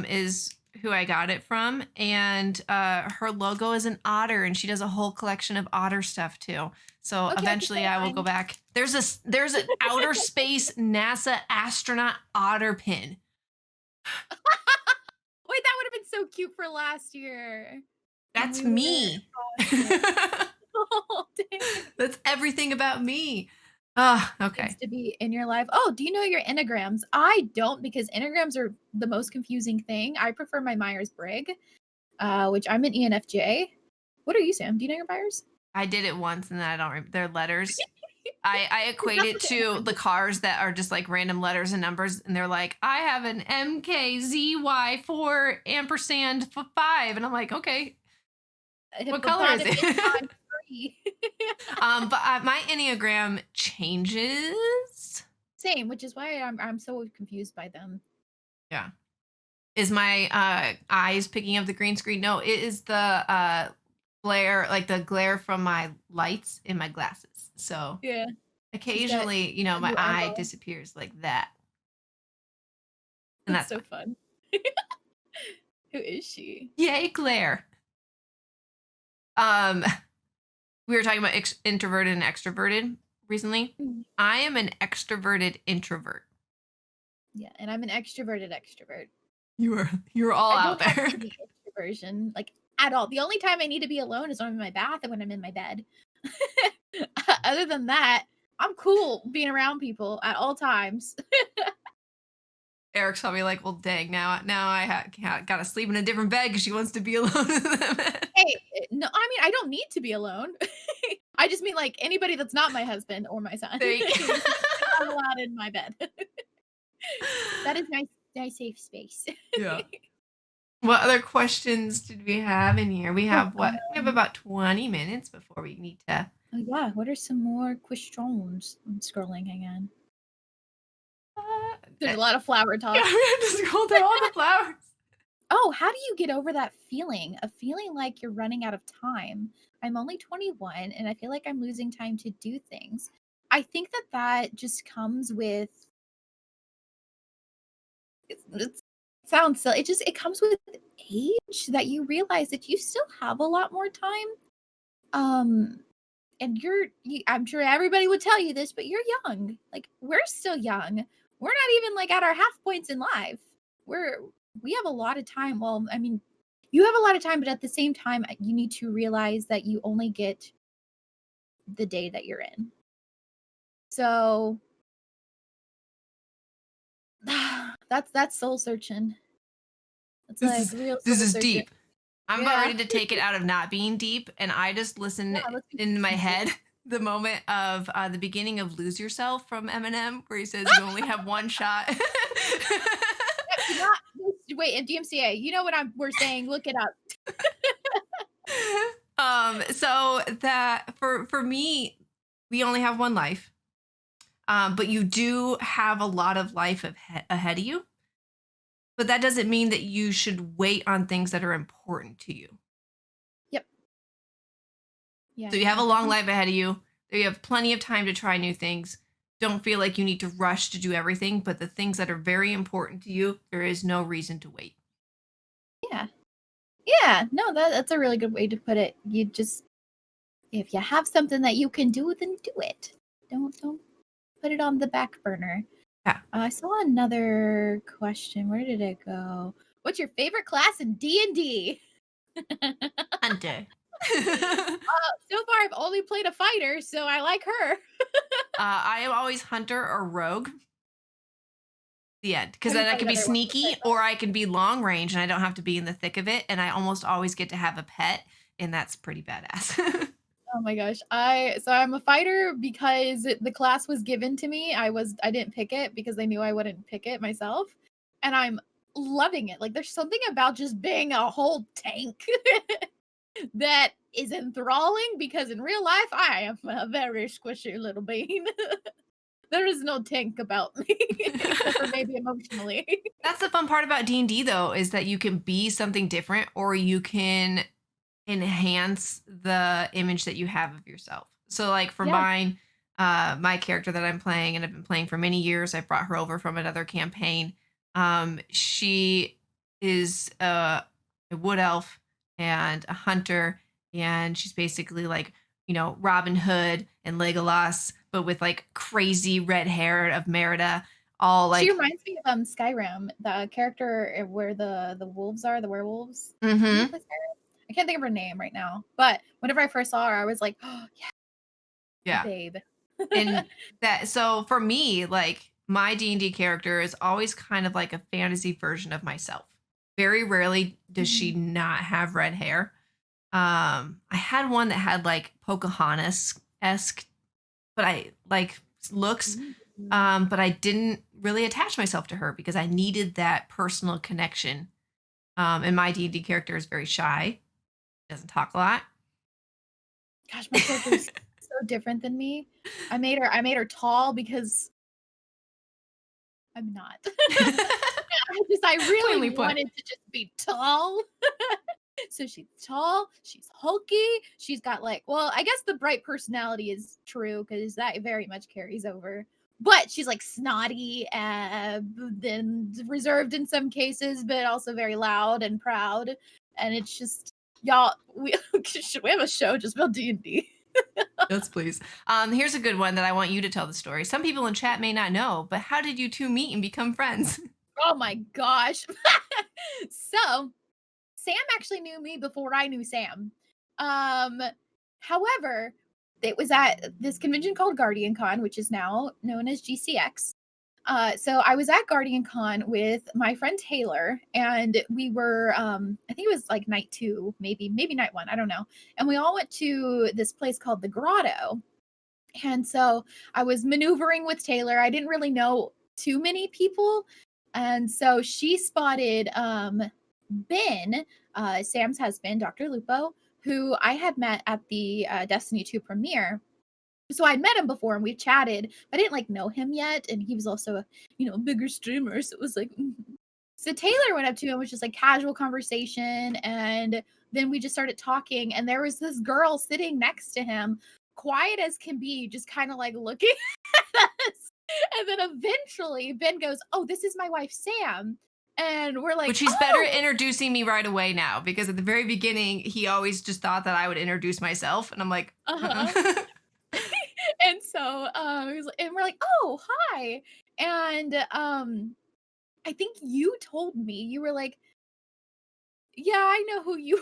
[SPEAKER 1] is who I got it from. And her logo is an otter, and she does a whole collection of otter stuff too. So eventually I will go back. There's an outer space NASA astronaut otter pin.
[SPEAKER 2] Wait, that would have been so cute for last year.
[SPEAKER 1] That's me.
[SPEAKER 2] Oh, dang.
[SPEAKER 1] That's everything about me. Oh, okay.
[SPEAKER 2] Needs to be in your life. Oh, do you know your enneagrams? I don't, because enneagrams are the most confusing thing. I prefer my Myers-Briggs, which I'm an ENFJ. What are you, Sam? Do you know your Myers?
[SPEAKER 1] I did it once, and then I don't remember. They're letters. I equate it to the cars that are just like random letters and numbers, and they're like, I have an MKZY4 ampersand 5, and I'm like, okay, what color is it? But my Enneagram changes.
[SPEAKER 2] Same, which is why I'm so confused by them.
[SPEAKER 1] Yeah. Is my eyes picking up the green screen? No, it is the glare, like the glare from my lights in my glasses. So
[SPEAKER 2] yeah,
[SPEAKER 1] occasionally, my eye disappears like that. And
[SPEAKER 2] that's so fun. Who is she?
[SPEAKER 1] Yay, Claire. We were talking about introverted and extroverted recently. Mm-hmm. I am an extroverted introvert.
[SPEAKER 2] Yeah, and I'm an extroverted extrovert.
[SPEAKER 1] You're all out there.
[SPEAKER 2] Have the extroversion, like at all. The only time I need to be alone is when I'm in my bath and when I'm in my bed. Other than that, I'm cool being around people at all times.
[SPEAKER 1] Eric's probably like, well, dang, now I got to sleep in a different bed because she wants to be alone.
[SPEAKER 2] Hey, no, I mean, I don't need to be alone. I just mean like anybody that's not my husband or my son. I'm allowed in my bed. That is my safe space.
[SPEAKER 1] Yeah. What other questions did we have in here? We have We have about 20 minutes before we need to.
[SPEAKER 2] Oh yeah. What are some more questions? I'm scrolling again. There's a lot of flower talk.
[SPEAKER 1] Yeah, we have to scroll through all the flowers.
[SPEAKER 2] Oh, how do you get over that feeling? A feeling like you're running out of time. I'm only 21 and I feel like I'm losing time to do things. I think that just comes with it sounds silly. It comes with age that you realize that you still have a lot more time. And I'm sure everybody would tell you this, but you're young. Like we're still young. we're not even like at our half points in life. We have a lot of time. Well, I mean, you have a lot of time, but at the same time, you need to realize that you only get the day that you're in. So that's soul searching. It's
[SPEAKER 1] This
[SPEAKER 2] like
[SPEAKER 1] is
[SPEAKER 2] real
[SPEAKER 1] this
[SPEAKER 2] soul
[SPEAKER 1] is
[SPEAKER 2] searching.
[SPEAKER 1] deep. I'm about
[SPEAKER 2] Yeah.
[SPEAKER 1] ready to take it out of not being deep, and I just
[SPEAKER 2] Yeah,
[SPEAKER 1] listen
[SPEAKER 2] let's
[SPEAKER 1] in my
[SPEAKER 2] be deep.
[SPEAKER 1] head the moment of the beginning of "Lose Yourself" from Eminem, where he says you only have one shot.
[SPEAKER 2] Do not wait, in DMCA, you know what we're saying, look it up.
[SPEAKER 1] So that for me, we only have one life, but you do have a lot of life ahead of you. But that doesn't mean that you should wait on things that are important to you.
[SPEAKER 2] Yep. Yeah,
[SPEAKER 1] So you have
[SPEAKER 2] yeah,
[SPEAKER 1] a long
[SPEAKER 2] definitely.
[SPEAKER 1] life ahead of you. You have plenty of time to try new things. Don't feel like you need to rush to do everything, but the things that are very important to you, there is no reason to wait.
[SPEAKER 2] Yeah. Yeah, no, that's a really good way to put it. You just if you have something that you can do, then do it. Don't put it on the back burner.
[SPEAKER 1] Yeah.
[SPEAKER 2] I saw another question. Where did it go? What's your favorite class in D&D?
[SPEAKER 1] Hunter.
[SPEAKER 2] So far I've only played a fighter, so I like her.
[SPEAKER 1] I am always hunter or rogue. The end. Because
[SPEAKER 2] Have you
[SPEAKER 1] then I
[SPEAKER 2] played
[SPEAKER 1] can be
[SPEAKER 2] other ones
[SPEAKER 1] sneaky
[SPEAKER 2] besides that?
[SPEAKER 1] or I can be long range and I don't have to be in the thick of it. And I almost always get to have a pet. And that's pretty badass.
[SPEAKER 2] Oh my gosh. I'm a fighter because the class was given to me. I didn't pick it because I knew I wouldn't pick it myself. And I'm loving it. Like there's something about just being a whole tank that is enthralling because in real life I am a very squishy little bean. There is no tank about me except for maybe emotionally.
[SPEAKER 1] That's the fun part about D&D though, is that you can be something different or you can enhance the image that you have of yourself. So like for
[SPEAKER 2] Yeah.
[SPEAKER 1] mine, my character that I'm playing and I've been playing for many years, I brought her over from another campaign. She is a wood elf and a hunter, and she's basically like, Robin Hood and Legolas, but with like crazy red hair of Merida, all
[SPEAKER 2] She
[SPEAKER 1] like,
[SPEAKER 2] reminds me of Skyrim, the character where the wolves are, the werewolves. Did you
[SPEAKER 1] mm-hmm,
[SPEAKER 2] play Skyrim? I can't think of her name right now, but whenever I first saw her, I was like, "Oh, yeah, a
[SPEAKER 1] yeah.
[SPEAKER 2] babe."
[SPEAKER 1] And that, so for me, like my D&D character is always kind of like a fantasy version of myself. Very rarely does she
[SPEAKER 2] Mhm.
[SPEAKER 1] not have red hair. I had one that had like Pocahontas esque, but I like looks.
[SPEAKER 2] Ooh.
[SPEAKER 1] But I didn't really attach myself to her because I needed that personal connection. And my D&D character is very shy, doesn't talk a lot.
[SPEAKER 2] Gosh, my character is so different than me. I made her tall because I'm not. I really
[SPEAKER 1] Plainly put.
[SPEAKER 2] wanted to just be tall. So she's tall, she's hulky, she's got like, well, I guess the bright personality is true because that very much carries over. But she's like snotty, then reserved in some cases, but also very loud and proud. And it's just y'all. We should we have a show just about D&D?
[SPEAKER 1] Yes, please. Here's a good one that I want you to tell the story. Some people in chat may not know, but how did you two meet and become friends?
[SPEAKER 2] Oh my gosh! So Sam actually knew me before I knew Sam. Um, However, it was at this convention called Guardian Con, which is now known as GCX. So I was at Guardian Con with my friend Taylor, and we were, I think it was like night two, maybe night one, I don't know. And we all went to this place called the Grotto. And so I was maneuvering with Taylor. I didn't really know too many people. And so she spotted Ben, Sam's husband, Dr. Lupo, who I had met at the Destiny 2 premiere. So I'd met him before and we chatted, but I didn't like know him yet. And he was also a bigger streamer. So it was like, mhm. So Taylor went up to him, which was like casual conversation. And then we just started talking. And there was this girl sitting next to him, quiet as can be, just kind of like looking at us. And then eventually Ben goes, "Oh, this is my wife, Sam." And we're like,
[SPEAKER 1] Which he's better at
[SPEAKER 2] "Oh,
[SPEAKER 1] introducing me right away now because at the very beginning, he always just thought that I would introduce myself. And I'm like,
[SPEAKER 2] uh-huh."
[SPEAKER 1] uh-uh.
[SPEAKER 2] And so and we're like, "Oh, hi." And I think you told me, you were like, "Yeah, I know who you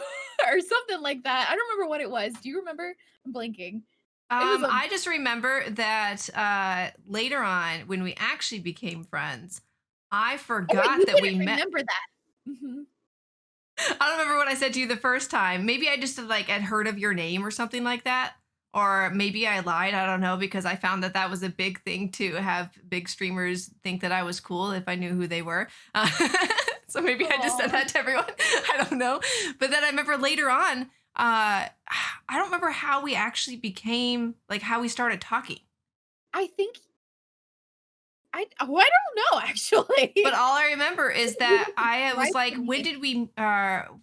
[SPEAKER 2] are," or something like that. I don't remember what it was. Do you remember? I'm blanking. It was a
[SPEAKER 1] I just remember that later on, when we actually became friends, I
[SPEAKER 2] oh, wait, you
[SPEAKER 1] forgot that we
[SPEAKER 2] didn't
[SPEAKER 1] met.
[SPEAKER 2] remember that. Mhm.
[SPEAKER 1] I don't remember what I said to you the first time. Maybe I just like had heard of your name or something like that. Or maybe I lied. I don't know because I found that that was a big thing to have big streamers think that I was cool if I knew who they were. So maybe I just said
[SPEAKER 2] Aw.
[SPEAKER 1] that to everyone. I don't know. But then I remember later on, I don't remember how we actually became like how we started talking.
[SPEAKER 2] I think I don't know
[SPEAKER 1] But
[SPEAKER 2] actually.
[SPEAKER 1] all I remember is
[SPEAKER 2] You
[SPEAKER 1] that
[SPEAKER 2] just
[SPEAKER 1] I was
[SPEAKER 2] described
[SPEAKER 1] like,
[SPEAKER 2] to
[SPEAKER 1] when
[SPEAKER 2] me.
[SPEAKER 1] did we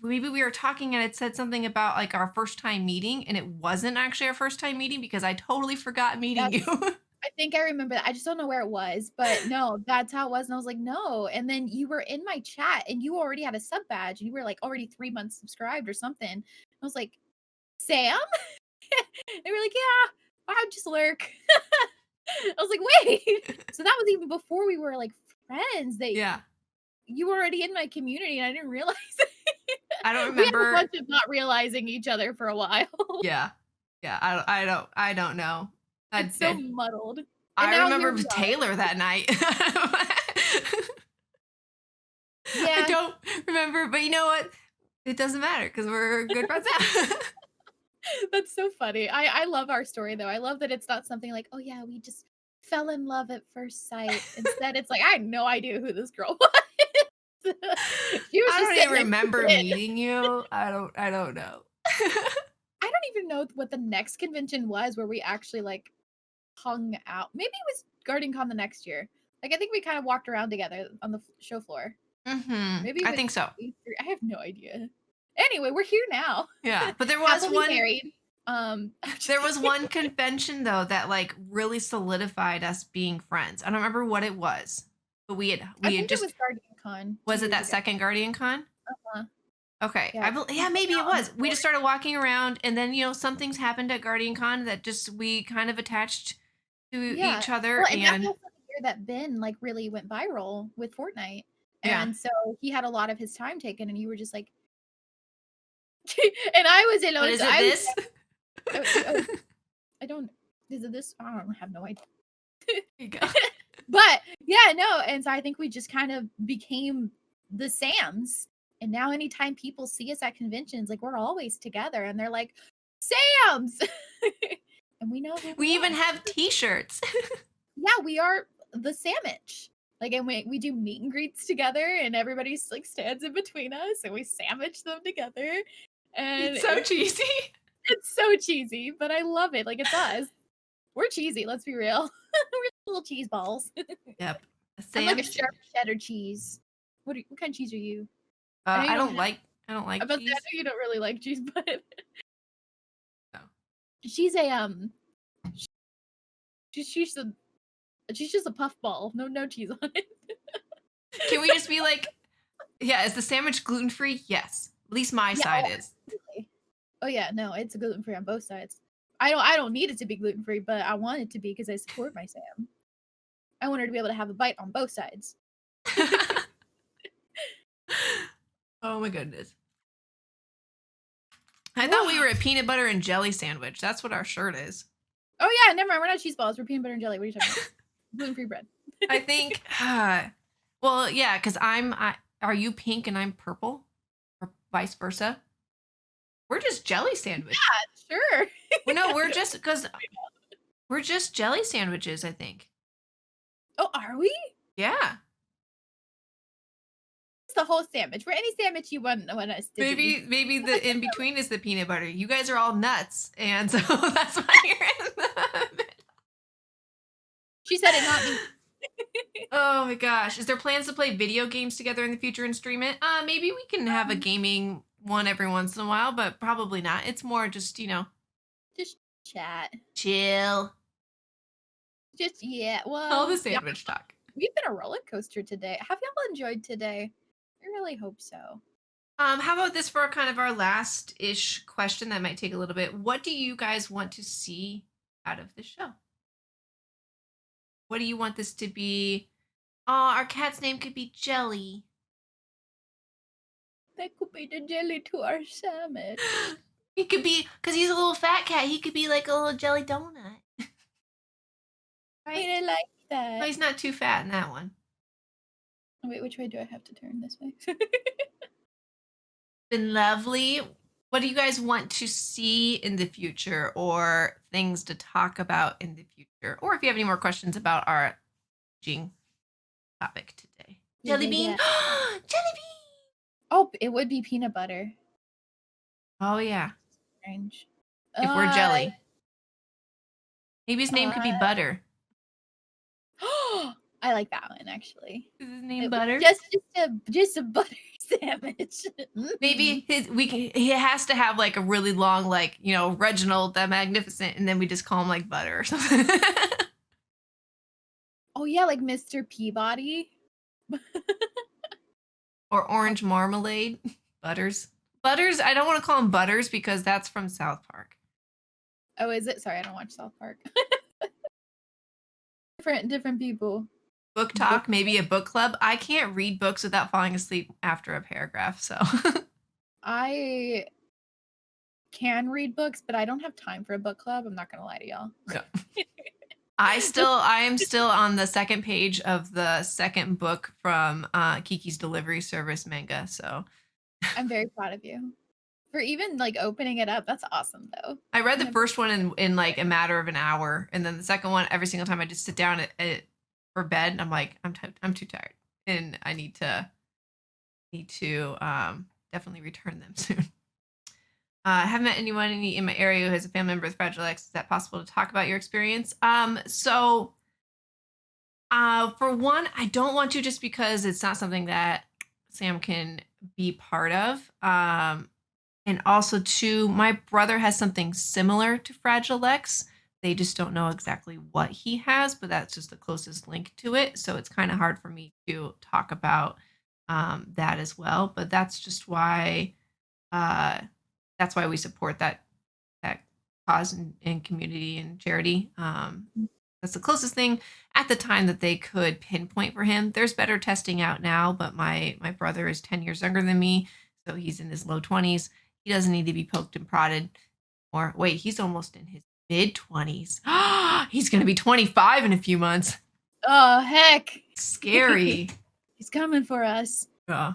[SPEAKER 1] maybe we were talking and it said something about like our first time meeting and it wasn't actually our first time meeting because I totally forgot meeting you.
[SPEAKER 2] That's I think I remember that. I just don't know where it was, but no, that's how it was, and I was like, "No," and then you were in my chat, and you already had a sub badge, and you were, like, already 3 months subscribed or something. I was like, "Sam?" They were like, "Yeah, I just lurk." I was like, "Wait." So that was even before we were, like, friends, that
[SPEAKER 1] Yeah.
[SPEAKER 2] you were already in my community, and I didn't realize it.
[SPEAKER 1] I don't
[SPEAKER 2] We had a
[SPEAKER 1] remember.
[SPEAKER 2] bunch of not realizing each other for a while.
[SPEAKER 1] Yeah. Yeah, I don't know. I
[SPEAKER 2] It's so
[SPEAKER 1] did.
[SPEAKER 2] muddled, and
[SPEAKER 1] I
[SPEAKER 2] now here
[SPEAKER 1] remember
[SPEAKER 2] we are.
[SPEAKER 1] Taylor that night. I
[SPEAKER 2] Yeah.
[SPEAKER 1] don't remember, but you know what? It doesn't matter because we're good friends now.
[SPEAKER 2] That's so funny. I love our story though. I love that it's not something like, "Oh yeah, we just fell in love at first sight." Instead, it's like, I had no idea who this girl was. She was
[SPEAKER 1] I
[SPEAKER 2] just
[SPEAKER 1] don't even
[SPEAKER 2] sitting there
[SPEAKER 1] remember
[SPEAKER 2] peeking in.
[SPEAKER 1] meeting you. I don't know.
[SPEAKER 2] I don't even know what the next convention was where we actually, like, hung out. Maybe it was Guardian Con the next year. Like, I think we kind of walked around together on the show floor. Maybe it
[SPEAKER 1] I
[SPEAKER 2] was
[SPEAKER 1] think so.
[SPEAKER 2] E3. I have no idea. Anyway, we're here now.
[SPEAKER 1] Yeah, but
[SPEAKER 2] Happily married. I'm just
[SPEAKER 1] there was
[SPEAKER 2] kidding.
[SPEAKER 1] one convention though that like really solidified us being friends. I don't remember what it was, but
[SPEAKER 2] I
[SPEAKER 1] we had
[SPEAKER 2] think it
[SPEAKER 1] just
[SPEAKER 2] was Guardian Con 2
[SPEAKER 1] was it
[SPEAKER 2] years
[SPEAKER 1] that
[SPEAKER 2] ago.
[SPEAKER 1] second Guardian Con?
[SPEAKER 2] Uh-huh.
[SPEAKER 1] Okay,
[SPEAKER 2] Yeah, we
[SPEAKER 1] yeah,
[SPEAKER 2] hung
[SPEAKER 1] maybe it
[SPEAKER 2] out on the
[SPEAKER 1] was. We
[SPEAKER 2] floor.
[SPEAKER 1] just started walking around, and then some things happened at Guardian Con that just we kind of attached to
[SPEAKER 2] Yeah.
[SPEAKER 1] each other,
[SPEAKER 2] Well, and that's
[SPEAKER 1] and
[SPEAKER 2] also the year that Ben, like, really went viral with Fortnite,
[SPEAKER 1] yeah.
[SPEAKER 2] and so he had a lot of his time taken, and you were just like and
[SPEAKER 1] But is it this?
[SPEAKER 2] oh, I don't is it this? I don't have no idea.
[SPEAKER 1] There you go.
[SPEAKER 2] But, yeah, no, and so I think we just kind of became the Sams, and now anytime people see us at conventions, like, we're always together, and they're like, "Sams!" And we know who
[SPEAKER 1] We
[SPEAKER 2] we
[SPEAKER 1] even
[SPEAKER 2] are.
[SPEAKER 1] have T-shirts.
[SPEAKER 2] Yeah, we are the sandwich. Like, and we do meet and greets together, and everybody's like stands in between us, and we sandwich them together, and
[SPEAKER 1] It's so cheesy.
[SPEAKER 2] it's so cheesy, but I love it. Like, it's us. We're cheesy. Let's be real. We're little cheese balls.
[SPEAKER 1] Yep.
[SPEAKER 2] I'm like a
[SPEAKER 1] Sam's.
[SPEAKER 2] sharp cheddar cheese. What kind of cheese are you? I know you
[SPEAKER 1] I
[SPEAKER 2] don't
[SPEAKER 1] don't
[SPEAKER 2] have.
[SPEAKER 1] like I don't
[SPEAKER 2] I
[SPEAKER 1] like
[SPEAKER 2] must say, I
[SPEAKER 1] cheese.
[SPEAKER 2] know you don't really like cheese, but
[SPEAKER 1] So.
[SPEAKER 2] she's a she's a she's just a puff ball. No cheese on it.
[SPEAKER 1] Can we just be like, yeah, is the sandwich gluten free? Yes. At least my
[SPEAKER 2] Yeah.
[SPEAKER 1] side is.
[SPEAKER 2] Absolutely. Oh yeah, no, it's gluten free on both sides. I don't need it to be gluten free, but I want it to be because I support my Sam. I want her to be able to have a bite on both sides.
[SPEAKER 1] Oh my goodness. I thought we
[SPEAKER 2] Oh
[SPEAKER 1] were a peanut butter and jelly sandwich. That's what our shirt is.
[SPEAKER 2] yeah, never mind. We're not cheese balls. We're peanut butter and jelly. What are you talking about? Gluten free bread.
[SPEAKER 1] I think well, yeah, because are you pink and I'm purple? Or vice versa? We're just jelly sandwich.
[SPEAKER 2] Sure.
[SPEAKER 1] Well, no, we're just jelly sandwiches, I think.
[SPEAKER 2] Oh, are we?
[SPEAKER 1] Yeah.
[SPEAKER 2] It's the whole sandwich. For any sandwich you want us to be.
[SPEAKER 1] Maybe the in between is the peanut butter. You guys are all nuts, and so that's why you're in the middle.
[SPEAKER 2] She said it, not me.
[SPEAKER 1] Oh my gosh. Is there plans to play video games together in the future and stream it? Maybe we can have a gaming one every once in a while, but probably not. It's more just,
[SPEAKER 2] Just chat.
[SPEAKER 1] chill.
[SPEAKER 2] Just yeah.
[SPEAKER 1] All the
[SPEAKER 2] Well, yeah.
[SPEAKER 1] sandwich talk.
[SPEAKER 2] We've been a roller coaster today. Have y'all enjoyed today? I really hope so.
[SPEAKER 1] How about this for kind of our last-ish question that might take a little bit. What do you guys want to see out of the show? What do you want this to be? our cat's name could be Jelly.
[SPEAKER 2] That could be the jelly to our sandwich.
[SPEAKER 1] He could be, because he's a little fat cat, he could be like a little jelly donut. Right?
[SPEAKER 2] I like
[SPEAKER 1] No,
[SPEAKER 2] that.
[SPEAKER 1] he's not too fat in that one.
[SPEAKER 2] Wait, which way do I have to turn? This way?
[SPEAKER 1] Been lovely. What do you guys want to see in the future, or things to talk about in the future? Or if you have any more questions about our aging topic today. Jelly bean.
[SPEAKER 2] Yeah.
[SPEAKER 1] Jelly bean.
[SPEAKER 2] Oh, it would be peanut butter.
[SPEAKER 1] Oh, yeah.
[SPEAKER 2] Strange.
[SPEAKER 1] If we're jelly. Maybe his name could be Butter.
[SPEAKER 2] I like that one actually.
[SPEAKER 1] Is his name Butter?
[SPEAKER 2] Just a butter sandwich.
[SPEAKER 1] Maybe he has to have like a really long, like, Reginald the Magnificent, and then we just call him like Butter or something.
[SPEAKER 2] Oh yeah, like Mr. Peabody.
[SPEAKER 1] Or Orange Marmalade. Butters. Butters, I don't want to call him Butters because that's from South Park.
[SPEAKER 2] Oh, is it? Sorry, I don't watch South Park. different people.
[SPEAKER 1] Book talk, maybe a book club. I can't read books without falling asleep after a paragraph, so.
[SPEAKER 2] I can read books, but I don't have time for a book club. I'm not gonna lie to y'all.
[SPEAKER 1] No. I am still on the second page of the second book from Kiki's Delivery Service manga, so.
[SPEAKER 2] I'm very proud of you for even like opening it up. That's awesome though.
[SPEAKER 1] I read the first one in like a matter of an hour, and then the second one, every single time I just sit down for bed, and I'm like, I'm too tired, and I need to definitely return them soon. I haven't met anyone in my area who has a family member with Fragile X. Is that possible to talk about your experience? So for one, I don't want to, just because it's not something that Sam can be part of. And also, two, my brother has something similar to Fragile X. They just don't know exactly what he has, but that's just the closest link to it. So it's kind of hard for me to talk about that as well. But that's just why we support that cause and community and charity. That's the closest thing at the time that they could pinpoint for him. There's better testing out now, but my brother is 10 years younger than me, so he's in his low 20s. He doesn't need to be poked and prodded. Or wait, he's almost in his mid 20s. He's going to be 25 in a few months.
[SPEAKER 2] Oh, heck.
[SPEAKER 1] Scary.
[SPEAKER 2] He's coming for us.
[SPEAKER 1] Yeah.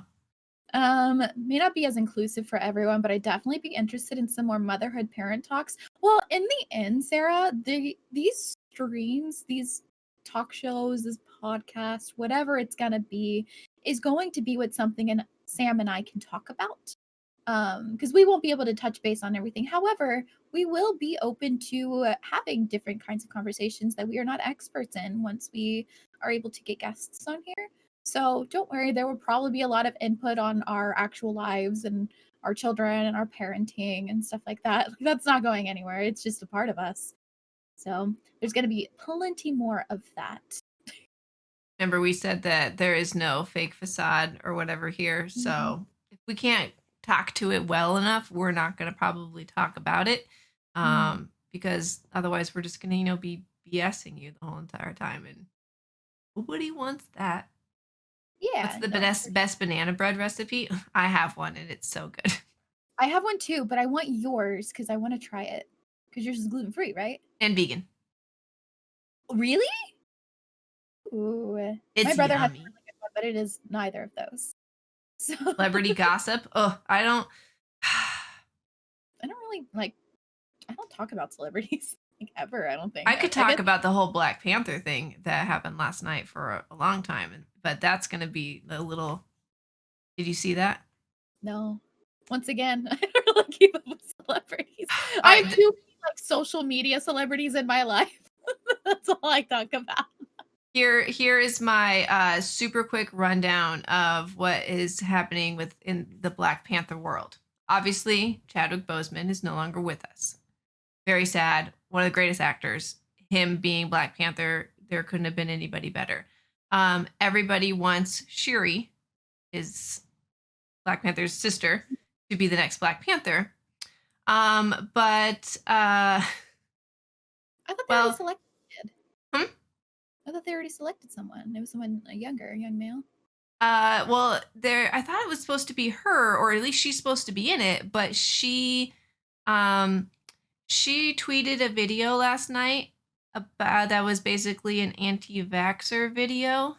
[SPEAKER 2] May not be as inclusive for everyone, but I'd definitely be interested in some more motherhood parent talks. Well, in the end, Sarah, these streams, these talk shows, this podcast, whatever it's gonna be, is going to be what something and Sam and I can talk about. Because we won't be able to touch base on everything. However, we will be open to having different kinds of conversations that we are not experts in once we are able to get guests on here. So don't worry, there will probably be a lot of input on our actual lives and our children and our parenting and stuff like that. That's not going anywhere. It's just a part of us. So there's going to be plenty more of that.
[SPEAKER 1] Remember, we said that there is no fake facade or whatever here. So if we can't talk to it well enough, we're not going to probably talk about it, because otherwise we're just going to, be BSing you the whole entire time, and nobody wants that.
[SPEAKER 2] Yeah.
[SPEAKER 1] What's the best banana bread recipe? I have one, and it's so good.
[SPEAKER 2] I have one too, but I want yours because I want to try it. Because yours is gluten-free, right?
[SPEAKER 1] And vegan.
[SPEAKER 2] Really? Ooh.
[SPEAKER 1] It's
[SPEAKER 2] my brother
[SPEAKER 1] yummy.
[SPEAKER 2] has a really good one, but it is neither of those. So
[SPEAKER 1] Celebrity gossip. Oh, I don't
[SPEAKER 2] really I don't talk about celebrities ever. I don't think
[SPEAKER 1] I could talk about the whole Black Panther thing that happened last night for a long time, but that's going to be a little. Did you see that?
[SPEAKER 2] No. Once again, I don't really keep up with celebrities. I have too many social media celebrities in my life. That's all I talk about.
[SPEAKER 1] Here is my super quick rundown of what is happening within the Black Panther world. Obviously, Chadwick Boseman is no longer with us. Very sad. One of the greatest actors. Him being Black Panther, there couldn't have been anybody better. Everybody wants Shuri, is Black Panther's sister, to be the next Black Panther. But
[SPEAKER 2] I thought they already selected. I thought they already selected someone. It was someone younger, a young male.
[SPEAKER 1] Well, there I thought it was supposed to be her, or at least she's supposed to be in it, but um she tweeted a video last night about that was basically an anti-vaxxer video.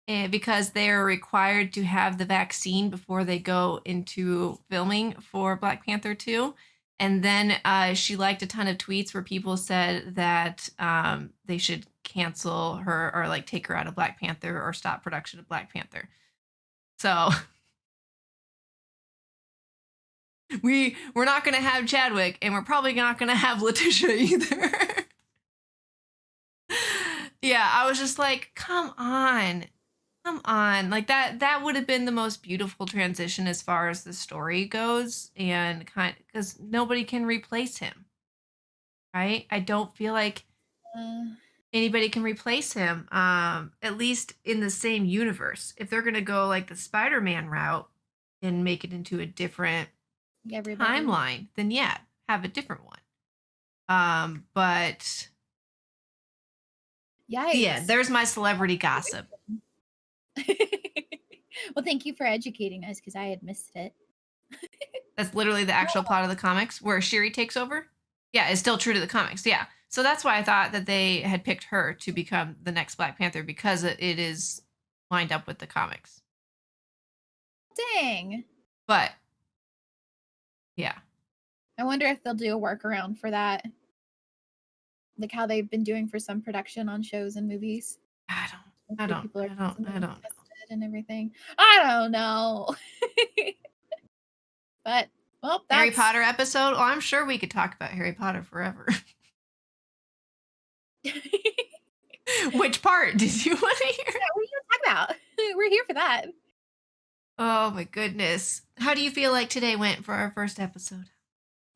[SPEAKER 1] And because they're required to have the vaccine before they go into filming for Black Panther 2. And then she liked a ton of tweets where people said that they should cancel her or like take her out of Black Panther or stop production of Black Panther. So we're not going to have Chadwick, and we're probably not going to have Letitia either. Yeah, I was just like, come on. Come on. Like that would have been the most beautiful transition as far as the story goes, and kind because nobody can replace him, right? I don't feel like
[SPEAKER 2] Uh,
[SPEAKER 1] anybody can replace him. At least in the same universe. If they're gonna go like the Spider-Man route and make it into a different
[SPEAKER 2] everybody.
[SPEAKER 1] timeline, then yeah, have a different one. But yeah,
[SPEAKER 2] Yikes.
[SPEAKER 1] there's my celebrity gossip.
[SPEAKER 2] Well, thank you for educating us because I had missed it.
[SPEAKER 1] That's literally the actual plot of the comics where Shiri takes over. Yeah, it's still true to the comics. Yeah. So that's why I thought that they had picked her to become the next Black Panther because it is lined up with the comics.
[SPEAKER 2] Dang.
[SPEAKER 1] But yeah.
[SPEAKER 2] I wonder if they'll do a workaround for that. Like how they've been doing for some production on shows and movies.
[SPEAKER 1] I
[SPEAKER 2] After people are
[SPEAKER 1] don't know.
[SPEAKER 2] tested and everything. I don't know. But well,
[SPEAKER 1] Harry
[SPEAKER 2] that's
[SPEAKER 1] Potter episode? Oh, I'm sure we could talk about Harry Potter forever. Which part did you want to hear?
[SPEAKER 2] Yeah, what are you talking about? We're here for that.
[SPEAKER 1] Oh my goodness. How do you feel like today went for our first episode?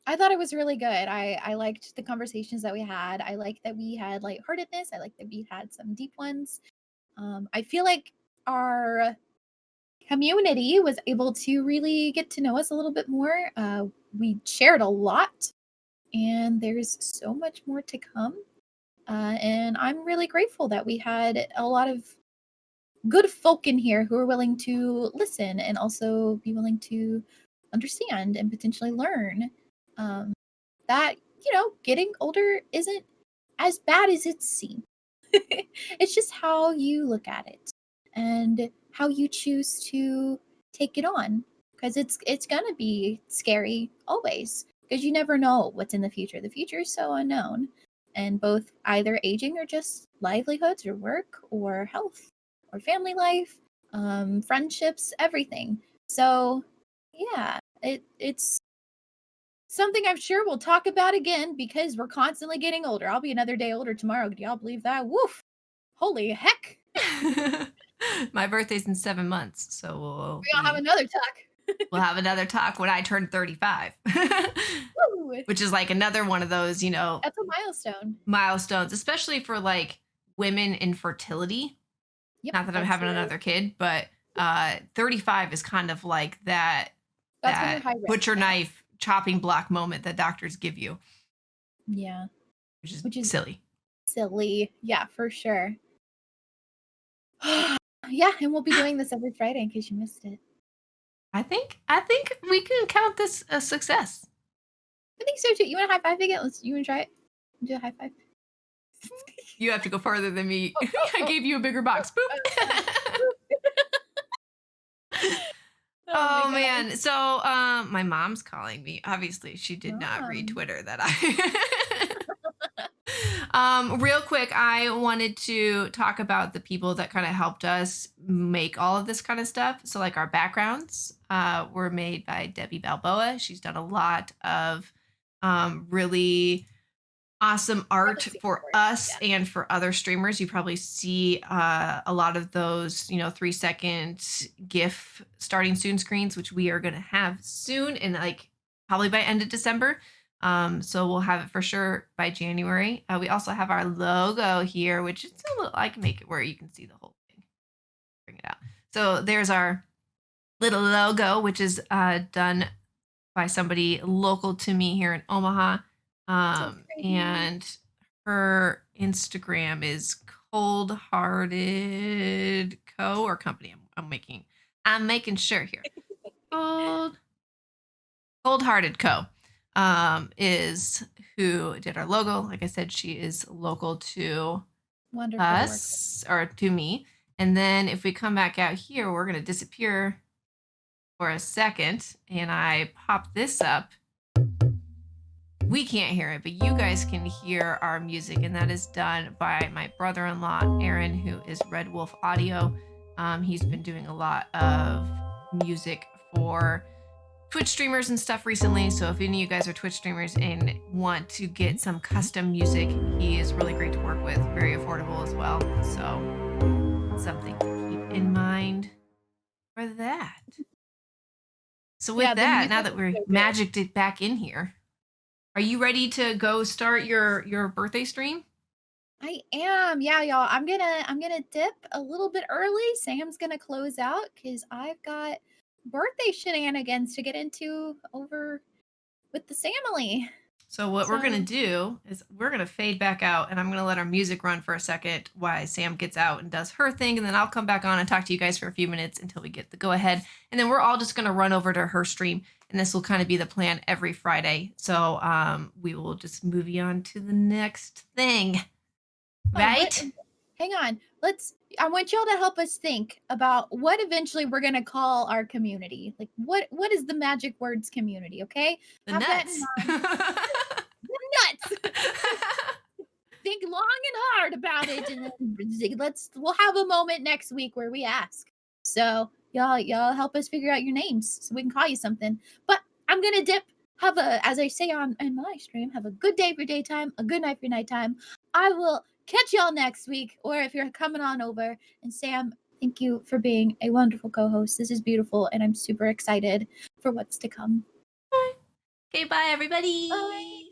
[SPEAKER 2] I thought it was really good. I liked the conversations that we had. I liked that we had lightheartedness. I liked that we had some deep ones. I feel like our community was able to really get to know us a little bit more. We shared a lot, and there's so much more to come. And I'm really grateful that we had a lot of good folk in here who are willing to listen and also be willing to understand and potentially learn. Um, that, getting older isn't as bad as it seems. It's just how you look at it and how you choose to take it on, because it's going to be scary always, because you never know what's in the future. The future is so unknown, and both either aging or just livelihoods or work or health or family life, friendships, everything. So yeah, it's something I'm sure we'll talk about again because we're constantly getting older. I'll be another day older tomorrow. Do y'all believe that? Woof. Holy heck.
[SPEAKER 1] My birthday's in 7 months, so
[SPEAKER 2] We'll have another talk.
[SPEAKER 1] we'll have another talk when I turn 35.
[SPEAKER 2] Woo.
[SPEAKER 1] Which is like another one of those,
[SPEAKER 2] That's a milestone.
[SPEAKER 1] milestones, especially for like women in fertility.
[SPEAKER 2] Yep.
[SPEAKER 1] Not that I'm having another kid, but 35 is kind of like that
[SPEAKER 2] That's when you're high risk.
[SPEAKER 1] butcher knife chopping block moment that doctors give you.
[SPEAKER 2] Yeah.
[SPEAKER 1] Which is silly.
[SPEAKER 2] Silly. Yeah, for sure. Yeah, and we'll be doing this every Friday in case you missed it.
[SPEAKER 1] I think we can count this a success.
[SPEAKER 2] I think so too. You want to high five again? You want to try it? Do a high five.
[SPEAKER 1] You have to go farther than me. I gave you a bigger box. Boop. Oh man. So my mom's calling me. Obviously, she did not read Twitter that I real quick, I wanted to talk about the people that kind of helped us make all of this kind of stuff. So like our backgrounds were made by Debbie Balboa. She's done a lot of really awesome art for us and for other streamers. You probably see a lot of those, 3-second GIF starting soon screens, which we are going to have soon, and like probably by end of December. So we'll have it for sure by January. We also have our logo here, which is a little, I can make it where you can see the whole thing. Bring it out. So there's our little logo, which is done by somebody local to me here in Omaha. And her Instagram is Cold Hearted Co. or company. I'm making sure here. Cold Cold Hearted Co. Is who did our logo. Like I said, she is local to
[SPEAKER 2] Wonderful to work with.
[SPEAKER 1] us or to me. And then if we come back out here, we're gonna disappear for a second, and I pop this up. We can't hear it, but you guys can hear our music, and that is done by my brother-in-law, Aaron, who is Red Wolf Audio. He's been doing a lot of music for Twitch streamers and stuff recently. So if any of you guys are Twitch streamers and want to get some custom music, he is really great to work with, very affordable as well. So something to keep in mind for that. So with that, now that we're magicked it back in here, are you ready to go start your birthday stream?
[SPEAKER 2] I am. Yeah, y'all. I'm gonna dip a little bit early. Sam's gonna close out because I've got birthday shenanigans to get into over with the family.
[SPEAKER 1] So what we're gonna do is we're gonna fade back out, and I'm gonna let our music run for a second while Sam gets out and does her thing, and then I'll come back on and talk to you guys for a few minutes until we get the go ahead, and then we're all just gonna run over to her stream, and this will kind of be the plan every Friday. So we will just move you on to the next thing, right?
[SPEAKER 2] Hang on. I want y'all to help us think about what eventually we're gonna call our community. Like what is the Magic Words community? Okay,
[SPEAKER 1] The nuts.
[SPEAKER 2] Nuts. Think long and hard about it, and then we'll have a moment next week where we ask. So y'all help us figure out your names so we can call you something. But I'm gonna dip. As I say in my stream, have a good day for daytime, a good night for nighttime. I will catch y'all next week, or if you're coming on over. And Sam, thank you for being a wonderful co-host. This is beautiful, and I'm super excited for what's to come.
[SPEAKER 1] Okay, bye everybody.
[SPEAKER 2] Bye.